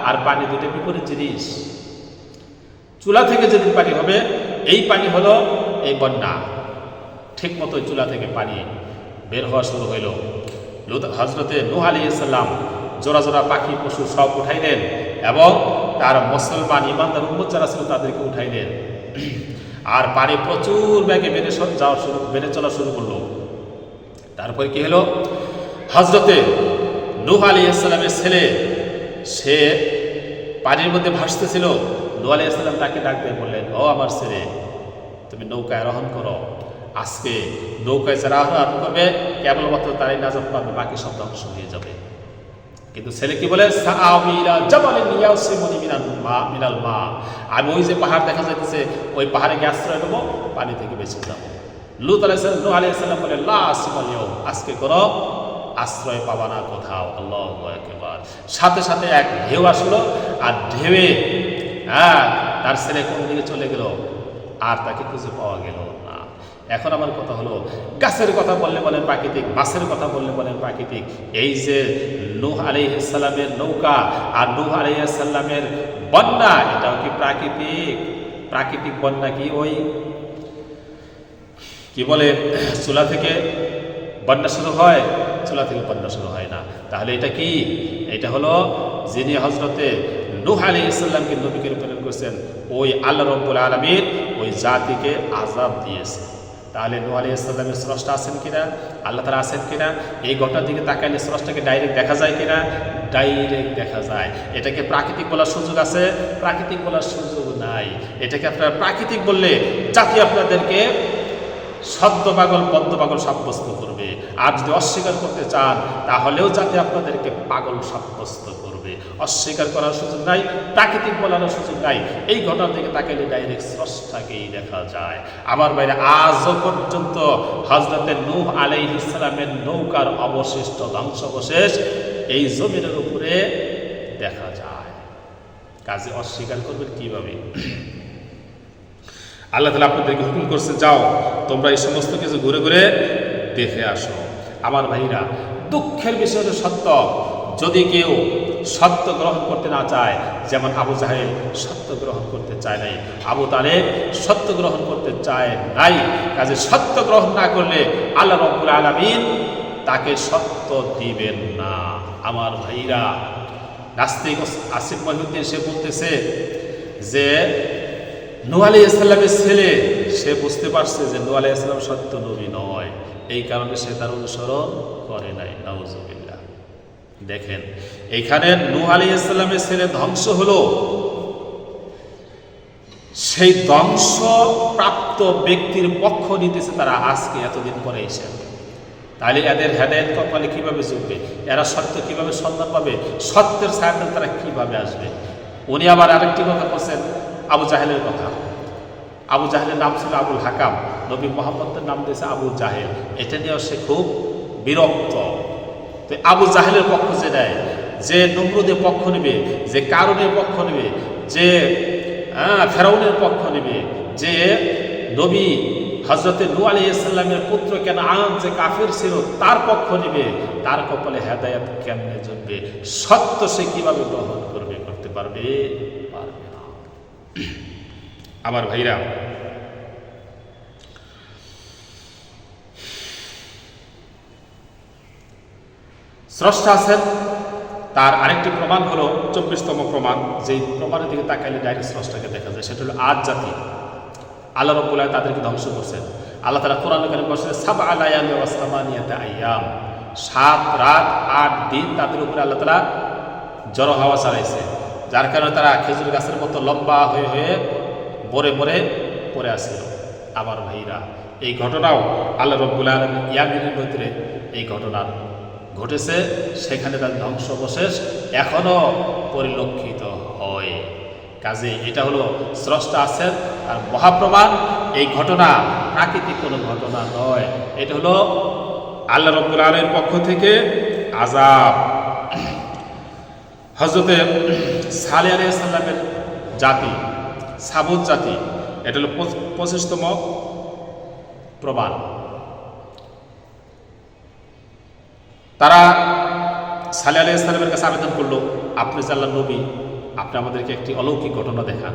আর পানি দুটো বিপরীত জিনিস। চুলা থেকে যেদিন পানি হবে, এই পানি হলো এই বন্যা। ঠিক মতো চুলা থেকে পানি বের হওয়া শুরু হইল। হজরতে নূহ আলাইহিস সালাম জোড়া জোড়া পাখি পশু সব উঠাইলেন এবং তার মুসলমান ইমানদার উম্মত যারা ছিল তাদেরকে উঠাইলেন। আর পানি প্রচুর বেগে বেড়ে চলা শুরু করলো। তারপরে কি হলো, হজরতে নূহ আলাইহিস সালামের ছেলে, সে পানির মধ্যে ভাসতেছিল। নূহ আলাইহিস সালাম তাকে ডাক দিয়ে বললেন, ও আমার ছেলে, তুমি নৌকায় আরোহণ করো। আজকে নৌকায় যারা আরোহণ করবে কেবলমাত্র তারাই নাজাত পাবে, বাকি সব ধ্বংস হয়ে যাবে। কিন্তু ছেলে কি বলে, আমি ওই যে পাহাড় দেখা যাইতেছে, ওই পাহাড়ে গিয়ে আশ্রয় নেবো, পানি থেকে বেঁচে যাবো। নূহ আলাইহিস সালাম বলে, লা আসিমাল ইয়াউম, আজকে কোনো আশ্রয় পাবা না কোথাও। আল্লাহু আকবার। সাথে সাথে এক ঢেউ আসলো, আর ঢেউয়ে তার ছেলে কোন দিকে চলে গেল, আর তাকে খুঁজে পাওয়া গেল না। এখন আমার কথা হলো, গাছের কথা বললে বলেন প্রাকৃতিক, মাছের কথা বললে বলেন প্রাকৃতিক। এই যে নূহ আলাইহিস সালামের নৌকা আর নূহ আলাইহিস সালামের বন্যা, এটাও কি প্রাকৃতিক? প্রাকৃতিক বন্যা কি ওই কি বলে চুলা থেকে বন্যা শুরু হয়? চুলা থেকে বন্যা শুরু হয় না। তাহলে এটা কি? এটা হলো যিনি হজরতে নূহ আলাইহিস সালামকে নবীকে প্রেরণ করেছেন, ওই আল্লাহ রাব্বুল আলামিন ওই জাতিকে আযাব দিয়েছে। তাহলে নূহ আলাইহিস সালামের স্রষ্টা আছেন কিনা, আল্লাহ তাআলা আছেন কিনা, এই ঘটনার দিকে তাকাইলে স্রষ্টাকে ডাইরেক্ট দেখা যায় কিনা? ডাইরেক্ট দেখা যায়। এটাকে প্রাকৃতিক বলার সুযোগ আছে? প্রাকৃতিক বলার সুযোগ নাই। এটাকে আপনারা প্রাকৃতিক বললে জাতি আপনাদেরকে সদ্য পাগল বদ্ধ পাগল সাব্যস্ত করবে। আর যদি অস্বীকার করতে চান তাহলেও যাতে আপনাদেরকে পাগল সাব্যস্ত করবে। অস্বীকার করার সুযোগ নাই, প্রাকৃতিক বলার সুযোগ নাই। এই ঘটনার দিকে তাকাইলে ডাইরেক্ট স্রষ্টাকেই দেখা যায়। আমার বাইরে আজও পর্যন্ত হযরতে নূহ আলাইহিস সালামের নৌকার অবশিষ্ট ধ্বংসাবশেষ এই জমিনের উপরে দেখা যায়। কাজে অস্বীকার করবেন কিভাবে? আল্লাহ তাআলা আপনাদেরকে হুকুম করছে, যাও তোমরা এই সমস্ত কিছু ঘুরে ঘুরে দেখে আসো। আমার ভাইরা, দুঃখের বিষয় হলো সত্য। যদি কেউ সত্য গ্রহণ করতে না চায়, যেমন আবু জাহেল সত্য গ্রহণ করতে চায় নাই, আবু তালেব সত্য গ্রহণ করতে চায় নাই, কাজে সত্য গ্রহণ না করলে আল্লাহ রাব্বুল আলামিন তাকে সত্য দিবেন না। আমার ভাইরা, নাস্তিক আসিফ মহিউদ্দিন সে বলতেছে যে নূহ আলাইহিস সালামের ছেলে, সে বুঝতে পারছে যে নূহ আলাইহিস সালাম সত্য নবী নয়, এই কারণে সে তার অনুসরণ করে নাই। নাউজুবিল্লাহ। দেখেন, এইখানে নূহ আলাইহিস সালামের ছেলে ধ্বংস হলো, সেই ধ্বংস প্রাপ্ত ব্যক্তির পক্ষ নিতেছে তারা আজকে এতদিন পরে এসে। তাহলে এদের হেদায়েত কপালে কিভাবে জুটবে? এরা সত্য কিভাবে সন্ধান পাবে? সত্যের ছায়াতে তারা কিভাবে আসবে? উনি আবার আরেকটি কথা বলছেন, আবু জাহেলের কথা। আবু জাহেলের নাম ছিল আবুল হাকাম, নবী মুহাম্মদের নাম দিয়েছে আবু জাহেল। এটা নিয়েও সে খুব বিরক্ত। তো আবু জাহেলের পক্ষ যে নেয়, যে নমরুদের পক্ষ নেবে, যে কারুনের পক্ষ নেবে, যে ফেরাউনের পক্ষ নেবে, যে নবী হযরতে নূহ আলাইহিস সালামের পুত্র কেনআন যে কাফের ছিল তার পক্ষ নেবে, তার কপালে হেদায়েত কেমনে জুটবে? সত্য সে কিভাবে গ্রহণ করবে? করতে পারবে? পারবে না। আমার ভাইরা, স্রষ্টা আছেন, তার আরেকটি প্রমাণ হলো 24তম প্রমাণ, যেই প্রমাণের দিকে তাকাইলে ডাইরেক্ট স্রষ্টাকে দেখা যায়। সেটা হলো আদ জাতি। আল্লাহ রাব্বুল আলামিন তাদেরকে ধ্বংস করছেন। আল্লাহ তাআলা কোরআনে কারীমে বলেছেন সাবআ লায়ালি ওয়া সামানিয়াতা আইয়াম, 7 রাত 8 দিন তাদের উপরে আল্লাহ তাআলা জড়ো হাওয়া চালাইছে, যার কারণে তারা খেজুর গাছের মতো লম্বা হয়ে হয়ে মরে মরে পড়ে আসছিল। আমার ভাইরা, এই ঘটনাও আল্লাহ রাব্বুল আলামিন ইয়ামিনের ভিতরে এই ঘটনা ঘটেছে, সেখানে তার ধ্বংসাবশেষ এখনো পরিলক্ষিত হয়। কাজে এটা হলো স্রষ্টা আছেন আর মহাপ্রমাণ। এই ঘটনা প্রাকৃতিক কোনো ঘটনা নয়, এটা হলো আল্লাহ রাব্বুল আলামিনের পক্ষ থেকে আযাব। হযরতে সালেহ আলাইহিস সালামের জাতি সামুদ জাতি, এটা হলো 25তম প্রমাণ। তারা সালেহ আলাইহিস সালামের কাছে আবেদন করলো, আপনি যে আল্লাহর নবী, আপনি আমাদেরকে একটি অলৌকিক ঘটনা দেখান,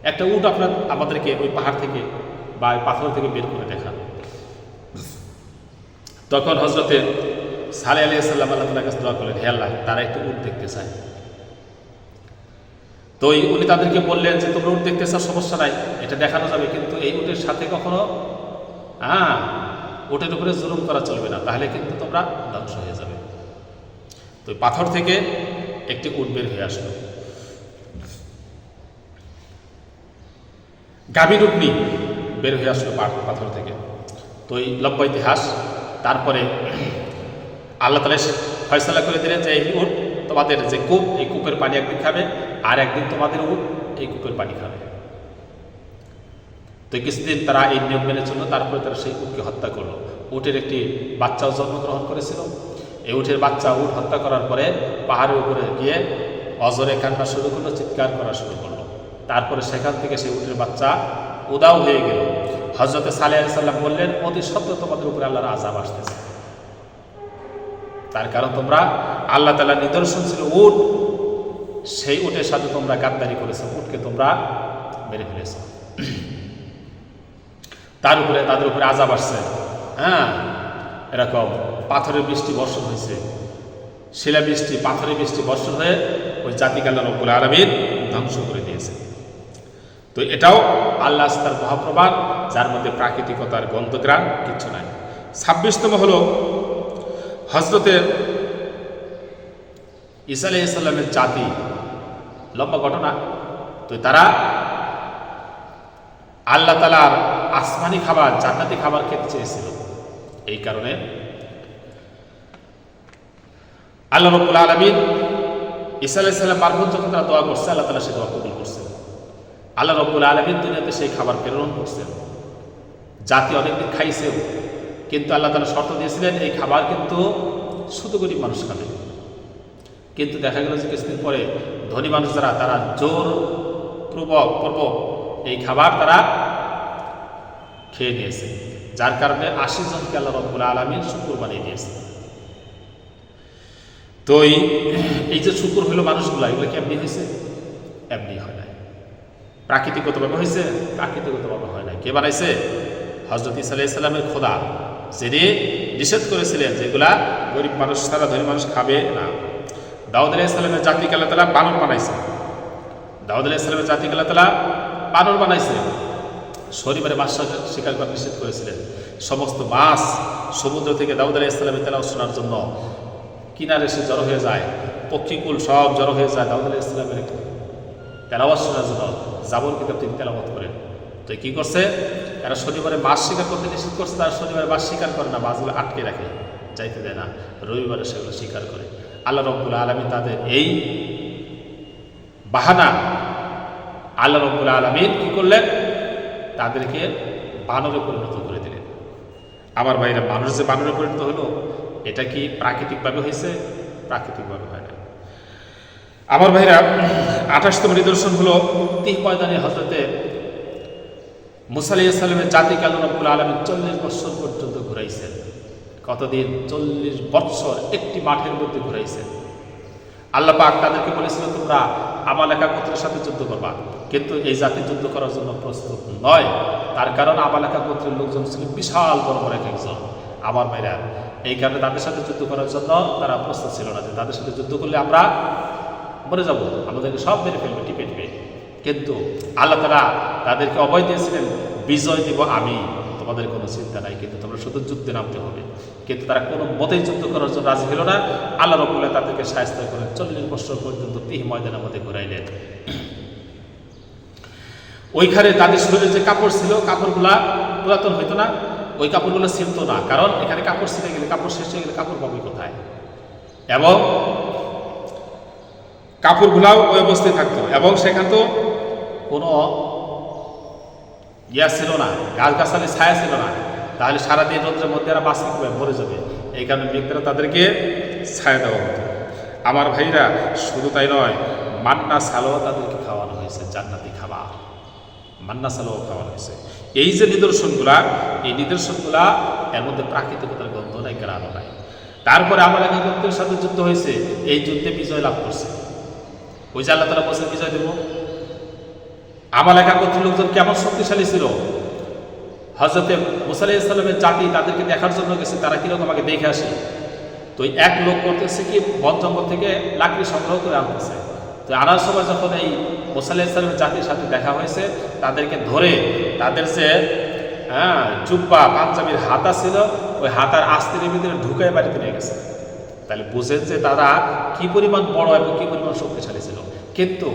একটা উট আপনার আমাদেরকে ওই পাহাড় থেকে বা পাথর থেকে বের করে দেখান। তখন হযরতে সালেহ আলাইহিস সালাম আল্লাহ তাআলার কাছে দোয়া করলেন, হে আল্লাহ, তারা একটু উট দেখতে চায়। তো উনি তাদেরকে বললেন যে তোমরা উট দেখতে চাও, সমস্যা নাই, এটা দেখানো যাবে, কিন্তু এই উটের সাথে কখনো উটের উপরে জুলুম করা চলবে না, তাহলে কিন্তু তোমরা ধ্বংস হয়ে যাবে। তো পাথর থেকে একটি উট বের হয়ে আসলো, গাভীর উটনি বের হয়ে আসলো পাথর থেকে। তো এই লম্বা ইতিহাস। তারপরে আল্লাহ তাআলা ফয়সালা করে দিলেন যে এই উট তোমাদের যে কূপ, এই কূপের পানি একদিন খাবে, আর একদিন তোমাদের উট এই কূপের পানি খাবে। তো কিছুদিন তারা এই নিয়ম মেনে চলল। তারপরে তারা সেই উটকে হত্যা করলো। উটের একটি বাচ্চাও জন্মগ্রহণ করেছিল। এই উটের বাচ্চা উট হত্যা করার পরে পাহাড়ের উপরে গিয়ে অজরে কান্না শুরু করলো, চিৎকার করা শুরু করলো। তারপরে সেখান থেকে সেই উটের বাচ্চা উদাও হয়ে গেল। হযরতে সালেহ আলাইহিস সালাম বললেন, অতি সত্য তোমাদের উপরে আল্লাহর আযাব আসতেছে, তার কারণ তোমরা আল্লাহ তাআলার নিদর্শন ছিল উট, সেই উটের সাথে তোমরা গাদ্দারি করেছো, উটকে তোমরা মেরে ফেলেছো, তাদের উপরে আযাব আসছে। এরকম পাথরের বৃষ্টি বর্ষণ হয়েছে, শিলা বৃষ্টি, পাথরের বৃষ্টি বর্ষণ হয়ে ওই জাতিকে আল্লাহ রাব্বুল আলামিন ধ্বংস করে দিয়েছে। তো এটাও আল্লাহ তার মহাপ্রমাণ, যার মধ্যে প্রাকৃতিকতার গন্ধগ্রাণ কিচ্ছু নাই। 26তম হলো হযরতে ঈসা আলাইহিস সালামের জাতি, লম্বা ঘটনা। তো তারা আল্লাহ তাআলার আসমানি খাবার, জান্নাতি খাবার খেতে চেয়েছিল। এই কারণে আল্লাহ রাব্বুল আলামিন ঈসা আলাইহিস সালাম মারফত যখন তারা দোয়া করছে, আল্লাহ তাআলা সেই দোয়া কবুল করছেন। আল্লাহ রাব্বুল আলামিন দুনিয়াতে সেই খাবার প্রেরণ করছেন। জাতি অনেকদিন খাইছেও, কিন্তু আল্লাহ তাআলা শর্ত দিয়েছিলেন এই খাবার কিন্তু শুধু গরিব মানুষ খাবে। কিন্তু দেখা গেল যে কিছুদিন পরে ধনী মানুষ যারা, তারা জোর পূর্বক এই খাবার তারা খেয়ে নিয়েছে, যার কারণে 80 জনকে আল্লাহ রাব্বুল আলামিন শুকর বানিয়ে দিয়েছে। তো এই যে শুকর হলো মানুষগুলো, এগুলো কি এমনি হয়েছে? এমনি হয় নাই। প্রাকৃতিকভাবে হয়েছে? প্রাকৃতিকভাবে হয় নাই। কে বানাইছে? হযরত ঈসা আলাইহিস সালামের খোদা, যিনি নিষেধ করেছিলেন যেগুলা গরিব মানুষ ছাড়া ধনী মানুষ খাবে না। দাউদ আলাইহিস সালামের জাতিকে আল্লাহ তাআলা বানর বানাইছে। দাউদ আলাইহিস সালামের জাতিকে আল্লাহ তাআলা বানর বানাইছে। শরীরে মাছ শিকার করা নিষেধ করেছিলেন। সমস্ত মাছ সমুদ্র থেকে দাউদ আলাইহিস সালামের তেলাওয়াত শোনার জন্য কিনারে এসে জড়ো হয়ে যায়, পক্ষীকুল সব জড়ো হয়ে যায় দাউদ আলাইহিস সালামের তেলাওয়াত শোনার জন্য। জাবুর কিতাব তিনি তেলাওয়াত করেন। তো কি করছে? এরা শনিবারে মাছ শিকার করতে নিষেধ করছে, তারা শনিবারে মাছ শিকার করে না, মাছগুলো আটকে রাখে, যাইতে দেয় না, রবিবারে সেগুলো শিকার করে। আল্লাহ রাব্বুল আলামিন তাদের এই বাহানা, আল্লাহ রাব্বুল আলামিন কি করলেন? তাদেরকে বানরে পরিণত করে দিলেন। আমার ভাইরা, মানুষ যে বানরে পরিণত হলো, এটা কি প্রাকৃতিকভাবে হয়েছে? প্রাকৃতিকভাবে হয় না। আমার ভাইরা, 28তম নিদর্শন হলো তিহ ময়দানে হযরতে মুসা আলাইহিস সালামের জাতিকে আল্লাহ রাব্বুল আলামিন 40 বছর পর্যন্ত ঘুরাইছেন। কতদিন? 40 বছর একটি মাঠের মধ্যে ঘুরাইছেন। আল্লাহ পাক তাদেরকে বলেছিল তোমরা আমালেকা গোত্রের সাথে যুদ্ধ করবা, কিন্তু এই জাতি যুদ্ধ করার জন্য প্রস্তুত নয়। তার কারণ আমালেকা গোত্রের লোকজন ছিল বিশাল বড় বড় একজন, আমার ভাইরা, এই কারণে তাদের সাথে যুদ্ধ করার জন্য তারা প্রস্তুত ছিল না, যে তাদের সাথে যুদ্ধ করলে আমরা মরে যাব, আমাদেরকে সব মেরে ফেলবে, টিপে টিপে। কিন্তু আল্লাহ তাআলা তাদেরকে অভয় দিয়েছিলেন, বিজয় দিব আমি, তোমাদের কোনো চিন্তা নাই, কিন্তু তোমরা শুধু যুদ্ধে নামতে হবে। কিন্তু তারা কোনো মতেই যুদ্ধ করার জন্য রাজি হলো না। আল্লাহ রাব্বুল আলামিন তাদেরকে সাহায্য করেন, 40 বছর পর্যন্ত তিহ ময়দানের মধ্যে ঘুরাইলেন। ওইখানে তাদের শরীরে যে কাপড় ছিল, কাপড়গুলা পুরাতন হইতো না, ওই কাপড়গুলো ছিঁড়তো না, কারণ এখানে কাপড় ছিঁড়ে গেলে, কাপড় শেষ হয়ে গেলে কাপড় পাবে কোথায়, এবং কাপড়গুলাও ওই অবস্থায় থাকতো, এবং সেখানে তো কোনো ইয়া ছিল না, গাছগাছালি ছায়া ছিল না, তাহলে সারাদিন রোদ্রের মধ্যে এরা বাঁচতে হবে, মরে যাবে। এই কারণে ব্যক্তিরা তাদেরকে ছায়া দেওয়া হতো। আমার ভাইরা, শুধু তাই নয়, মান্না সালোয়া তাদেরকে খাওয়ানো হয়েছে, জান্নাতি খাবার, মান্না সালোয়া খাওয়ানো হয়েছে। এই যে নিদর্শনগুলা, এই নিদর্শনগুলা এর মধ্যে প্রাকৃতিকতার গন্ধ নাই, গ্রামও নাই। তারপরে আমার একাত্তরের সাথে যুদ্ধ হয়েছে, এই যুদ্ধে বিজয় লাভ করছে। ওই যে আল্লাহ তাআলা বলছেন বিজয় দেব। আমার একাত্তরের লোকজন কেমন শক্তিশালী ছিল। হযরতে মুসা আলাইহিস সালামের জাতি তাদেরকে দেখার জন্য গেছে, তারা কিরকম আগে দেখে আসে। তো এক লোক করতেছে কি, বন জঙ্গল থেকে লাকড়ি সংগ্রহ করে আনতেছে। তো আনার সময় যখন এই মুসা আলাইহিস সালামের জাতির সাথে দেখা হয়েছে, তাদেরকে ধরে তাদের যে জুব্বা পাঞ্জাবির হাতা ছিল, ওই হাতার আস্তির ভিতরে ঢুকায় বাড়িতে নিয়ে গেছে। তাহলে বুঝেন যে তারা কি পরিমাণ বড় এবং কি পরিমাণ শক্তিশালী ছিল। কিন্তু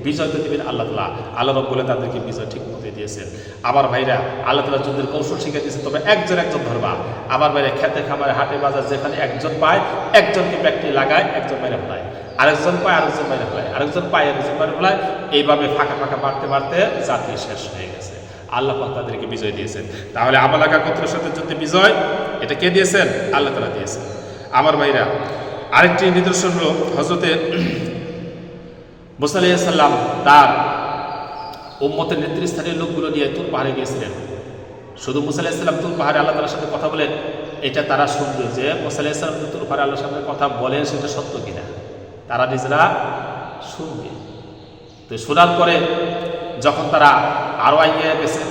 বিজয় তো দিবেন আল্লাহ তাআলা। আল্লাহ রাব্বুল আলামিন তাদেরকে বিজয় ঠিক মতো দিয়েছেন। আমার ভাইরা, আল্লাহ তাআলা যুদ্ধের কৌশল শিখিয়ে দিয়েছে, তবে একজন একজন ধরবা। আমার ভাইরা, খেতে খামারে হাটে বাজার যেখানে একজন পায়, একজনকে ব্যাগটি লাগায়, একজন বাইরে ফেলায়, আরেকজন পায়, আরেকজন বাইরে ফেলায়, আরেকজন পায়, আরেকজন বাইরে ফেলায়। এইভাবে ফাঁকা ফাঁকা বাড়তে বাড়তে জাতি শেষ হয়ে গেছে। আল্লাহ পাক তাদেরকে বিজয় দিয়েছেন। তাহলে আমার একাত্তরের সাথে যুদ্ধে বিজয়, এটা কে দিয়েছেন? আল্লাহ তাআলা দিয়েছেন। আমার ভাইরা, আরেকটি নিদর্শন হল, হযরতে মুসা আলাইহিস সালাম তার উম্মতের নেতৃস্থানীয় লোকগুলো নিয়ে তুর পাহাড়ে গিয়েছিলেন। শুধু মুসা আলাইহিস সালাম তুর পাহাড়ে আল্লাহ তাআলার সাথে কথা বলেন, এটা তারা শুনবে যে মুসা আলাইহিস সালাম তুর পাহাড়ে আল্লাহর সাথে কথা বলেন, সেটা সত্য কিনা তারা নিজেরা শুনবে। তো শোনার পরে যখন তারা আরো এগিয়ে গেছে,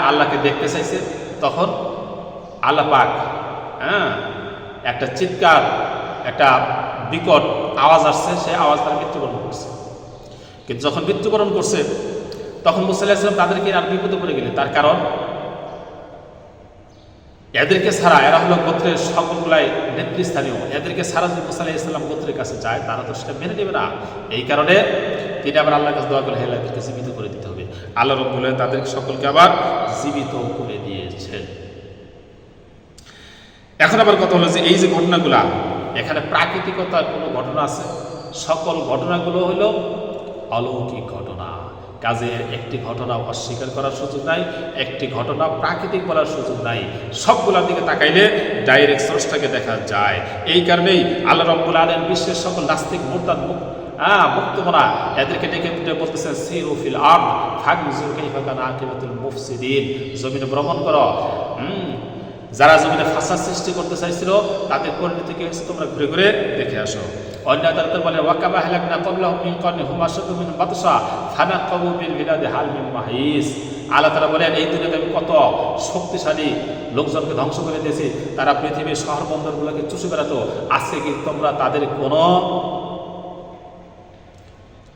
আল্লাহকে দেখতে চাইছে, তখন আল্লাহ পাক একটা চিৎকার, একটা বিকট আওয়াজ আসছে, সেই আওয়াজ তারা মৃত্যুবরণ করছে। কিন্তু যখন মৃত্যুবরণ করছে, তখন মুসা আলাইহিস সালাম তাদেরকে আর বিপদে পড়ে গেলেন। তার কারণ, এদেরকে ছাড়া, এরা হলো গোত্রের সকলগুলাই নেতৃস্থানীয়, এদেরকে ছাড়া যদি মুসা আলাইহিস সালাম গোত্রের কাছে যায়, তারা তো সেটা মেনে নেবে না। এই কারণে তিনি আবার আল্লাহর কাছে দোয়া করে, হে আল্লাহ, এদেরকে জীবিত করে দিতে হবে। আল্লাহ রাব্বুল আলামিন তাদেরকে সকলকে আবার জীবিত করে দিয়েছেন। এখন আবার কথা হলো যে এই যে ঘটনাগুলা, এখানে প্রাকৃতিকতার কোনো ঘটনা আছে? সকল ঘটনাগুলো হলো অলৌকিক ঘটনা। কাজে একটি ঘটনা অস্বীকার করার সুযোগ নাই, একটি ঘটনা প্রাকৃতিক বলার সুযোগ নাই। সবগুলোর দিকে তাকাইলে ডাইরেক্ট স্রষ্টাকে দেখা যায়। এই কারণেই আল্লাহ রাব্বুল আলামিন বিশ্বের সকল নাস্তিক, মুরতাদ, মুক্তমনা এদেরকে ডেকে বলতেছেন, সিরু ফিল আরদ ফানজুর কাইফা কানা আকিবাতুল মুফসিদিন, জমিনে ভ্রমণ করো। যারা জমিনে ফাসাদ সৃষ্টি করতে চাইছিল, তাদের পরিণতি কি হয়েছে তোমরা ঘুরে ঘুরে দেখে আসো। অন্য তাদের বলে, ওয়াকামা হালাকনা ক্বাবলাহুম মিন কারনিন হুম আশাদ্দু মিনহুম বাতশা ফানাক্কাবু বিল বিলাদি হাল মিন মাহিস। আল্লাহ তাআলা বলেন, এই দুনিয়াতে আমি কত শক্তিশালী লোকজনকে ধ্বংস করে দিয়েছি, তারা পৃথিবীর শহর বন্দরগুলোকে চুষে বেড়াতো। আজকে কি তোমরা তাদের কোনো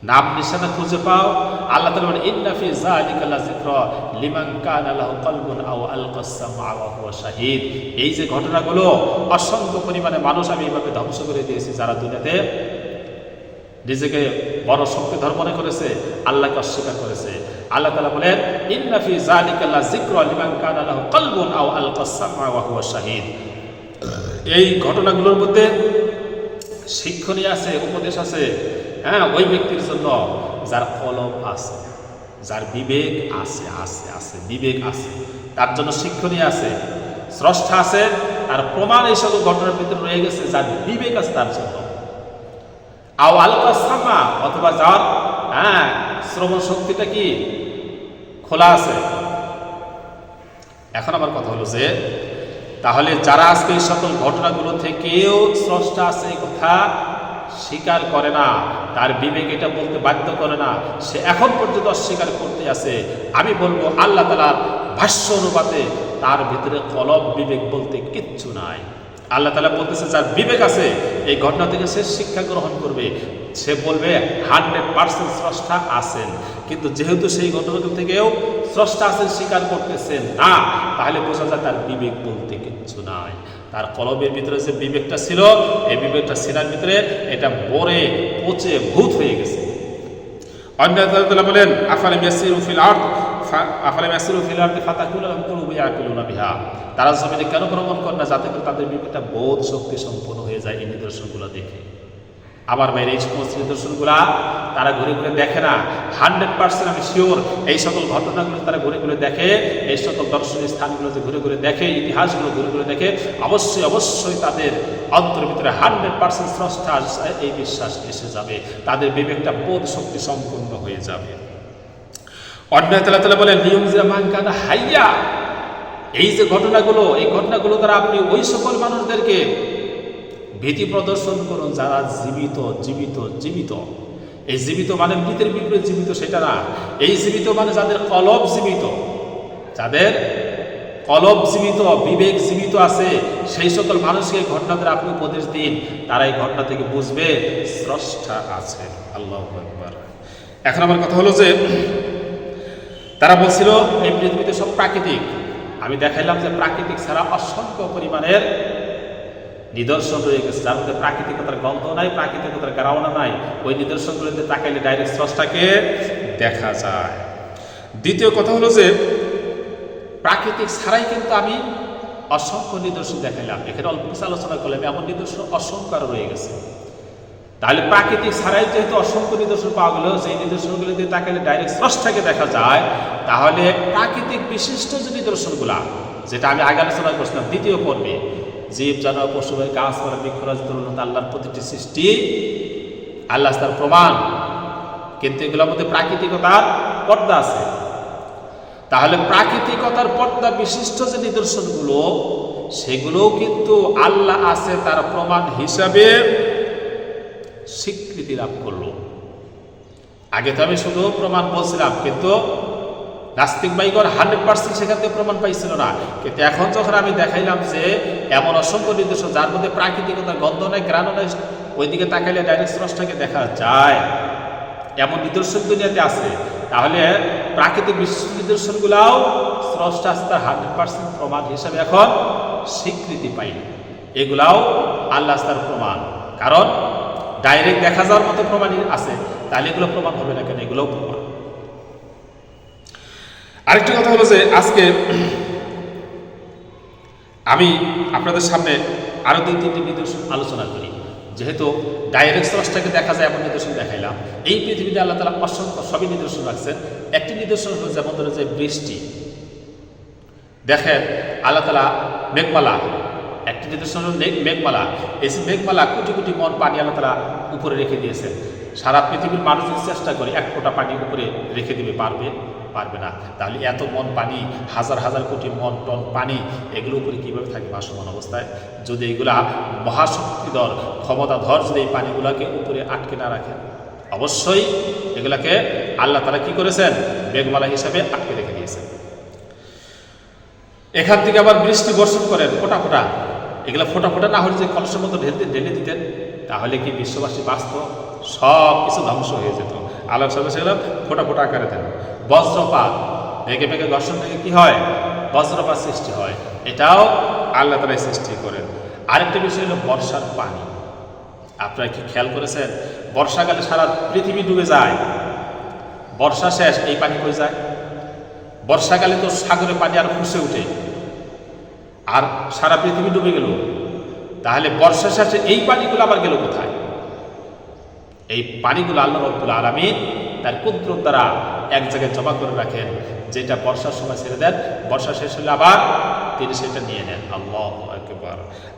নাম নিশানা খুঁজে পাও? আল্লাহ তাআলা বলেন, ইন্না ফি যালিকা লাযিকরা লিমান কানা লাহু কলবুন আও আলকাস সামআ ওয়া হুয়া শাহীদ। এই যে ঘটনাগুলো, অসংখ্য পরিমাণে মানুষ আমি এইভাবে ধ্বংস করে দিয়েছি, যারা দুনিয়াতে নিজেকে বড় শক্তিধর মনে করেছে, আল্লাহকে অস্বীকার করেছে। আল্লাহ তাআলা বলেন, ইন্না ফি যালিকা লাযিকরা লিমান কানা লাহু কলবুন আও আলকাস সামআ ওয়া হুয়া শাহীদ। এই ঘটনাগুলোর মধ্যে শিক্ষণীয় আছে, উপদেশ আছে। ওই ব্যক্তির জন্য যার কলব আছে, যার বিবেক আছে, বিবেক আছে, তার জন্য শিক্ষণীয় আছে, স্রষ্টা আছে, তার প্রমাণ এই সকল ঘটনার ভিতরে রয়ে গেছে, যার বিবেক আছে তার জন্য। আও আলকা সামা, অথবা যার শ্রবণ শক্তিটা কি খোলা আছে। এখন আমার কথা হলো যে, তাহলে যারা আজকে এই সকল ঘটনাগুলো থেকেও স্রষ্টা আছে এই কথা স্বীকার করে না, তার বিবেক এটা বলতে বাধ্য করে না, সে এখন পর্যন্ত অস্বীকার করতে আছে, আমি বলবো আল্লাহ তাআলার ভাষ্য অনুপাতে তার ভিতরে কলব বিবেক বলতে কিচ্ছু নাই। আল্লাহ তাআলা বলতেছে যার বিবেক আছে এই ঘটনা থেকে সে শিক্ষা গ্রহণ করবে, সে বলবে 100% স্রষ্টা আছেন। কিন্তু যেহেতু সেই ঘটনা থেকেও স্রষ্টা আছেন স্বীকার করতেছেন না, তাহলে বোঝা যায় তার বিবেক বলতে কিচ্ছু নাই। তার কলবের ভিতরে যে বিবেকটা ছিল, এই বিবেকটা সিনার ভিতরে এটা মরে পচে ভূত হয়ে গেছে। অন্য আল্লাহ বলেন আফালাম ইয়াসিরু ফিল আরদি ফাতাকুনা লাহুম কুলুবুন ইয়াকুলুনা বিহা, তারা জমিনে কেন ভ্রমণ করে না যাতে করে তাদের বিবেকটা বোধ শক্তি সম্পন্ন হয়ে যায় এই নিদর্শনগুলো দেখে। আমার বাইরে এই সমস্ত নিদর্শনগুলা তারা ঘুরে ঘুরে দেখে না। 100% আমি শিওর এই সকল ঘটনাগুলো তারা ঘুরে ঘুরে দেখে, এই সকল দর্শনীয় স্থানগুলো যে ঘুরে ঘুরে দেখে, ইতিহাসগুলো ঘুরে ঘুরে দেখে, অবশ্যই তাদের অন্তরের ভিতরে 100% স্রষ্টা এই বিশ্বাস এসে যাবে, তাদের বিবেকটা বোধ শক্তি সম্পন্ন হয়ে যাবে। অন্যায় তাআলা বলেন লিয়ুনজিরা মান কানা হাইয়া, এই যে ঘটনাগুলো, এই ঘটনাগুলো দ্বারা আপনি ওই সকল মানুষদেরকে ভীতি প্রদর্শন করুন যারা জীবিত। এই জীবিত মানে মৃতের বিপরীত জীবিত সেটা না, এই জীবিত মানে যাদের কলব জীবিত, বিবেক জীবিত আছে, সেই সকল মানুষকে এই ঘটনা দ্বারা আপনি উপদেশ দিন, তারা এই ঘটনা থেকে বুঝবে স্রষ্টা আছে। আল্লাহু আকবার। এখন আমার কথা হলো যে তারা বলছিল এই পৃথিবীতে সব প্রাকৃতিক। আমি দেখাইলাম যে প্রাকৃতিক ছাড়া অসংখ্য পরিমাণের নিদর্শন রয়ে গেছে, যার মধ্যে প্রাকৃতিকতার গন্ধ নাই, প্রাকৃতিকতার গারাওনা নাই। ওই নিদর্শনগুলোতে তাকাইলে ডাইরেক্ট স্রষ্টাকে দেখা যায়। দ্বিতীয় কথা হলো যে প্রাকৃতিক ছাড়াই কিন্তু আমি অসংখ্য নিদর্শন দেখাইলাম। এখানে অল্প কিছু আলোচনা করলাম, এমন নিদর্শন অসংখ্য আরো রয়ে গেছে। তাহলে প্রাকৃতিক ছাড়াই যেহেতু অসংখ্য নিদর্শন পাওয়া গেল, সেই নিদর্শনগুলোতে তাকাইলে ডাইরেক্ট স্রষ্টাকে দেখা যায়, তাহলে প্রাকৃতিক বিশিষ্ট যে নিদর্শনগুলা, যেটা আমি আগে আলোচনা করছিলাম দ্বিতীয় পর্বে, জীব জানোয়ার পশু গাছপালা বৃক্ষরাজ তরুণতা আল্লাহর প্রতিটি সৃষ্টি আল্লাহ তার প্রমাণ, কিন্তু এগুলোর মধ্যে প্রাকৃতিকতার পর্দা আছে। তাহলে প্রাকৃতিকতার পর্দা বিশিষ্ট যে নিদর্শনগুলো, সেগুলোও কিন্তু আল্লাহ আছে তার প্রমাণ হিসাবে স্বীকৃতি লাভ করলো। আগে তো আমি শুধু প্রমাণ বলছিলাম, কিন্তু নাস্তিক বাইগর 100% সেখান থেকে প্রমাণ পাইছিল না। কিন্তু এখন যখন আমি দেখাইলাম যে এমন অসংখ্য নিদর্শন যার মধ্যে প্রাকৃতিকতার গন্ধ নাই, ঘ্রাণ নাই, ওইদিকে তাকাইলে ডাইরেক্ট স্রষ্টাকে দেখা যায়, এমন নিদর্শন দুনিয়াতে আছে, তাহলে প্রাকৃতিক বিশ্ব নিদর্শনগুলাও স্রষ্টা তার 100% প্রমাণ হিসাবে এখন স্বীকৃতি পাই। এগুলাও আল্লাহ তার প্রমাণ, কারণ ডাইরেক্ট দেখা যাওয়ার মতো প্রমাণ আছে, তাহলে এগুলো প্রমাণ হবে না কেন? এগুলোও প্রমাণ। আরেকটি কথা হলো যে আজকে আমি আপনাদের সামনে আরো 2-3টি নিদর্শন আলোচনা করি। যেহেতু ডাইরেক্ট স্রষ্টাকে দেখা যায় এমন নিদর্শন দেখাইলাম, এই পৃথিবীতে আল্লাহ তাআলা অসংখ্য সবই নিদর্শন রাখছেন। একটি নিদর্শন হলো যেমন ধরো যে বৃষ্টি, দেখেন আল্লাহ তাআলা মেঘমালা, একটি নিদর্শন হলো মেঘমালা। এই মেঘমালা কোটি কোটি মন পানি আল্লাহ তাআলা উপরে রেখে দিয়েছেন। সারা পৃথিবীর মানুষ যদি চেষ্টা করে 1 ফোঁটা পানি উপরে রেখে দিবে, পারবে না। তাহলে এত মন পানি, হাজার হাজার কোটি মন টন পানি, এগুলো উপরে কীভাবে থাকে ভাসমান অবস্থায়? যদি এগুলা মহাশক্তিধর ক্ষমতাধর যদি এই পানিগুলোকে উপরে আটকে না রাখেন, অবশ্যই এগুলাকে আল্লাহ তাআলা কি করেছেন? মেঘমালা হিসাবে আটকে রেখে দিয়েছেন। এখান থেকে আবার বৃষ্টি বর্ষণ করেন ফোঁটা ফোঁটা। এগুলো ফোঁটা ফোঁটা না হলে যে কলসের মতো ঢেলে দিতেন, তাহলে কি বিশ্ববাসী বাঁচত? সব কিছু ধ্বংস হয়ে যেত। আল্লাহ সাথে সেগুলো ফোঁটা ফোঁটা আকারে দেন। বজ্রপাত, মেঘে মেঘে ঘর্ষণ থেকে কি হয়? বজ্রপাত সৃষ্টি হয়। এটাও আল্লাহ তাআলাই সৃষ্টি করেন। আরেকটা বিষয় হলো বর্ষার পানি। আপনারা কি খেয়াল করেছেন? বর্ষাকালে সারা পৃথিবী ডুবে যায়, বর্ষা শেষ, এই পানি কই যায়? বর্ষাকালে তো সাগরে পানি আর ফুসে উঠে, আর সারা পৃথিবী ডুবে গেল। তাহলে বর্ষা শেষে এই পানিগুলো আবার গেল কোথায়? এই পানিগুলো আল্লাহ রাব্বুল আলামিন তার কুদরত দ্বারা এক জায়গায় জমা করে রাখেন, যেটা বর্ষার সময় ছেড়ে দেন, বর্ষা শেষ হলে আবার তিনি সেটা নিয়ে নেন। আল্লাহু আকবার।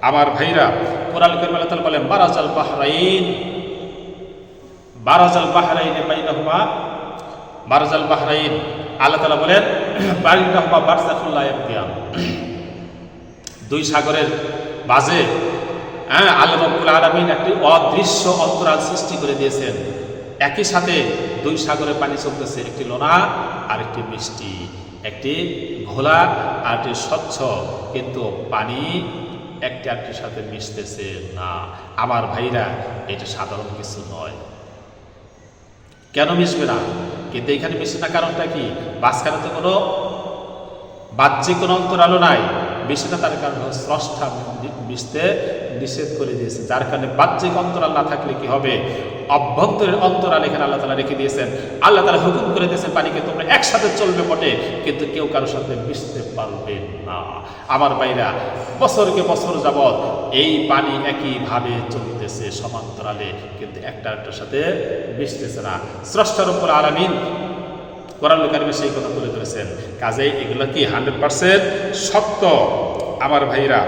আমার ভাইরা, কোরআন কারীমে আল্লাহ তাআলা বলেন বারাজাল বাহরাইন বাইনাহুমা বারাজাল বাহরাইন। আল্লাহ তাআলা বলেন বাইনাহুমা বারযাখুল লা ইয়াবগিয়ান। 2 সাগরের মাঝে আল্লাহ রাব্বুল আলামিন একটি অদৃশ্য অন্তরাল সৃষ্টি করে দিয়েছেন। একই সাথে 2 সাগরের পানি চলতেছে, একটি লোনা আর একটি মিষ্টি। একটি ঘোলা আর একটি স্বচ্ছ, কিন্তু পানি একটি আরেকটির সাথে মিশতেছে না। আমার ভাইরা, এটা সাধারণ কিছু নয়। কেন মিশবে না? কিন্তু এখানে মিশবে না কারণটা কি? মাঝখানে তো কোনো বাহ্যিক কোনো অন্তরালো নাই, মিশে না। তার কারণে স্রষ্টা মিশতে নিষেধ করে দিয়েছে, যার কারণে বাহ্যিক অন্তরাল না থাকলে কি হবে? অভ্যন্তরের অন্তরাল এখানে আল্লাহ তাআলা রেখে দিয়েছেন। আল্লাহ তাআলা হুকুম করে দিয়েছেন পানিকে তোমরা একসাথে চলবে বটে, কিন্তু কেউ কারোর সাথে মিশতে পারবে না। আমার ভাইরা, বছরকে বছর যাবৎ এই পানি একইভাবে চলতেছে সমান্তরালে, কিন্তু একটা একটার সাথে মিশতেছে না। স্রষ্টা রব্বুল আলামিন কোরআনুল কারীমে সেই কথা তুলে ধরেছেন। কাজেই এগুলো কি 100% সত্য। আমার ভাইরা,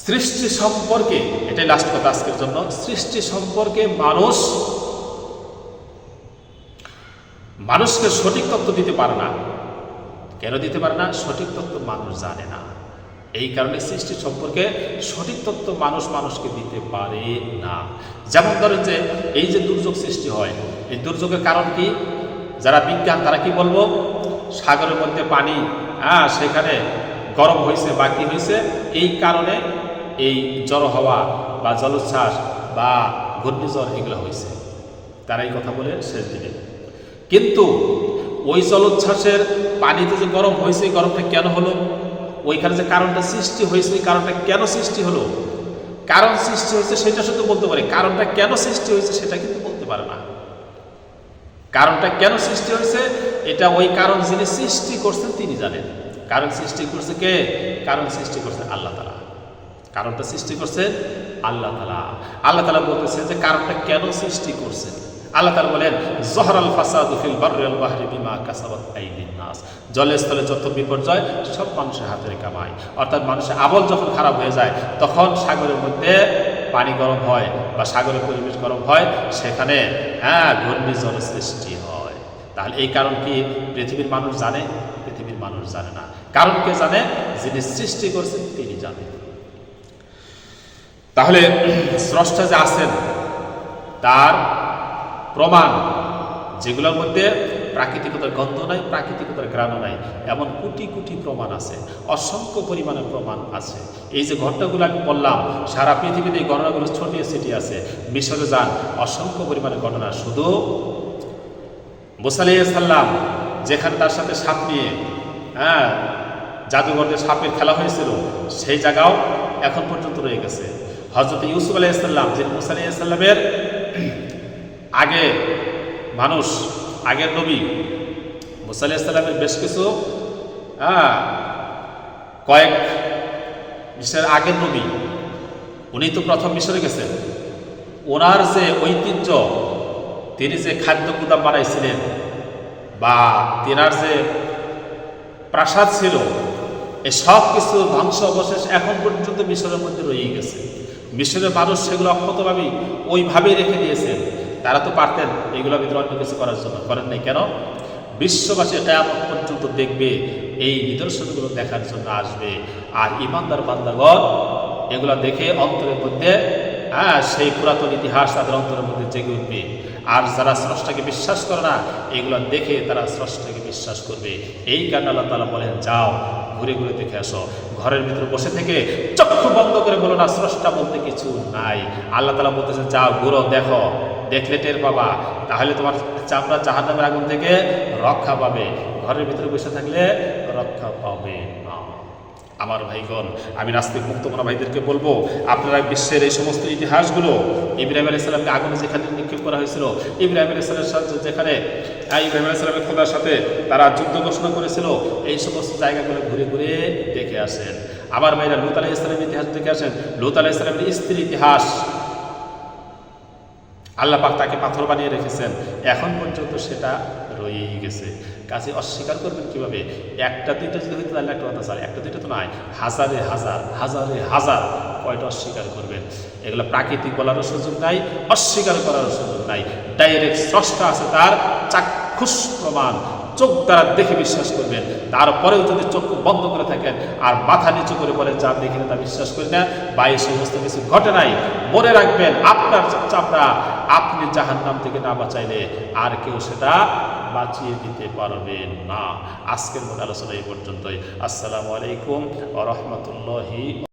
সৃষ্টি সম্পর্কে, এটাই লাস্ট কথা আজকের জন্য, সৃষ্টি সম্পর্কে মানুষকে সঠিক তথ্য দিতে পারে না। কেন দিতে পারে না? সঠিক তথ্য মানুষ জানে না। এই কারণে সৃষ্টি সম্পর্কে সঠিক তথ্য মানুষকে দিতে পারে না। যেমন ধরেন যে এই যে দুর্যোগ সৃষ্টি হয়, এই দুর্যোগের কারণ কি? যারা বিজ্ঞান তারা কি বলবো? সাগরের মধ্যে পানি সেখানে গরম হয়েছে বা কি হয়েছে, এই কারণে এই জড়ো হওয়া বা জলোচ্ছ্বাস বা ঘূর্ণিঝড় এগুলো হয়েছে। তারা এই কথা বলে শেষ দিনে। কিন্তু ওই জলোচ্ছ্বাসের পানিতে যে গরম হয়েছে, এই গরমটা কেন হলো? ওইখানে যে কারণটা সৃষ্টি হয়েছে, ওই কারণটা কেন সৃষ্টি হলো? কারণ সৃষ্টি হয়েছে সেটা শুধু বলতে পারে, কারণটা কেন সৃষ্টি হয়েছে সেটা কিন্তু বলতে পারে না। কারণটা কেন সৃষ্টি হয়েছে এটা ওই কারণ যিনি সৃষ্টি করছেন তিনি জানেন। কারণ সৃষ্টি করছে কে? কারণ সৃষ্টি করছে আল্লাহ তাআলা। কারণটা সৃষ্টি করছে আল্লাহ তাআলা। আল্লাহ তাআলা বলতেছে যে কারণটা কেন সৃষ্টি করছেন। আল্লাহ তাআলা বলেন, যহরাল ফাসাদু ফিল বাররি ওয়াল বাহরি বিমা কাসাবাত আইদিন নাস। জলে স্থলে যত বিপর্যয় সব মানুষের হাতের কামাই। অর্থাৎ মানুষের আমল যখন খারাপ হয়ে যায়, তখন সাগরের মধ্যে পানি গরম হয় বা সাগরের পরিবেশ গরম হয়, সেখানে ঘূর্ণিঝড় সৃষ্টি হয়। তাহলে এই কারণ কি পৃথিবীর মানুষ জানে? পৃথিবীর মানুষ জানে না। কারণ কে জানে? যিনি সৃষ্টি করছেন তিনি জানেন। তাহলে স্রষ্টা যে আছেন তার প্রমাণ, যেগুলোর মধ্যে প্রাকৃতিকতার গন্ধ নাই, প্রাকৃতিকতার ঘ্রাণ নাই, এমন কোটি কোটি প্রমাণ আছে, অসংখ্য পরিমাণে প্রমাণ আছে। এই যে ঘটনাগুলো আমি বললাম, সারা পৃথিবীতে এই ঘটনাগুলো ছড়িয়ে ছিটিয়ে আছে। মিশরে যান, অসংখ্য পরিমাণে ঘটনা। শুধু মুসা আলাইহিস সালাম যেখানে তার সাথে সাপ নিয়ে জাদুঘরদের সাপের খেলা হয়েছিল, সেই জায়গাও এখন পর্যন্ত রয়ে গেছে। হযরত ইউসুফ আলাইহিস সালাম, যিনি মুসা আলাইহিস সালামের আগে মানুষ, আগের নবী, মুসা আলাইহিস সালামের বেশ কিছু কয়েক মিশরের আগের নবী, উনি তো প্রথম মিশরে গেছেন। ওনার যে ঐতিহ্য, তিনি যে খাদ্য গুদাম বানাইছিলেন বা তিনার যে প্রাসাদ ছিল, এই সব কিছু ধ্বংস অবশেষ এখন পর্যন্ত মিশরের মধ্যে রয়ে গেছে। মিশরের মানুষ সেগুলো অক্ষতভাবেই ওইভাবেই রেখে দিয়েছেন। তারা তো পারতেন এগুলোর ভিতরে অন্য কিছু করার জন্য, করেন নাই। কেন? বিশ্ববাসী কিয়ামত পর্যন্ত দেখবে, এই নিদর্শনগুলো দেখার জন্য আসবে। আর ঈমানদার বান্দাগণ এগুলো দেখে অন্তরের মধ্যে সেই পুরাতন ইতিহাস তাদের অন্তরের মধ্যে জেগে উঠবে। আর যারা স্রষ্টাকে বিশ্বাস করে না, এগুলো দেখে তারা স্রষ্টাকে বিশ্বাস করবে। এই কারণে আল্লাহ তাআলা বলেন, যাও ঘুরে ঘুরে দেখে আসো। ঘরের ভিতরে বসে থেকে চক্ষু বন্ধ করে বলো না স্রষ্টা বলতে কিছু নাই। আল্লাহ তাআলা বলতেছে, যাও ঘুরো, দেখো, দেখলে টের পাবা। তাহলে তোমার চামড়া জাহান্নামের আগুন থেকে রক্ষা পাবে। ঘরের ভিতরে বসে থাকলে রক্ষা পাবে না। আমার ভাইগণ, আমি নাস্তিক মুক্তমনা ভাইদেরকে বলবো, আপনারা বিশ্বের এই সমস্ত ইতিহাসগুলো, ইব্রাহিম আলাইহিস সালামকে আগুনে যেখানে নিক্ষেপ করা হয়েছিল, ইব্রাহিম আলাইহিস সালামের সাথে যেখানে ইব্রাহিম আলাইহিস সালামের খোদার সাথে তারা যুদ্ধ ঘোষণা করেছিল, এই সমস্ত জায়গাগুলো ঘুরে ঘুরে দেখে আসেন। আমার ভাইরা, লূত আলাইহিস সালামের ইতিহাস দেখে আসেন। লূত আলাইহিস সালামের স্ত্রীর ইতিহাস, আল্লাহ পাক তাকে পাথর বানিয়ে রেখেছেন, এখন পর্যন্ত সেটা রয়েই গেছে। কাজে অস্বীকার করবেন কিভাবে? একটা দুইটা যদি হইতে তাহলে একটা কথা চায়, একটা দুইটা তো নয়, হাজারে হাজার, হাজারে হাজার, কয়টা অস্বীকার করবেন? এগুলো প্রাকৃতিক বলারও সুযোগ নাই, অস্বীকার করারও সুযোগ নাই। ডাইরেক্ট স্রষ্টা আছে, তার চাক্ষুষ প্রমাণ চোখ দ্বারা দেখে বিশ্বাস করবেন। তারপরেও যদি চোখ বন্ধ করে থাকেন আর মাথা নিচু করে বলেন যা দেখি না তা বিশ্বাস করি না, বা এই সমস্ত কিছু ঘটে নাই, মনে রাখবেন আপনার চামড়া আপনি জাহান্নাম থেকে না বাঁচাইলে আর কেউ সেটা বাঁচিয়ে দিতে পারবেন না। আজকের মতো আলোচনা এই পর্যন্তই। আসসালামু আলাইকুম ওয়া রাহমাতুল্লাহি।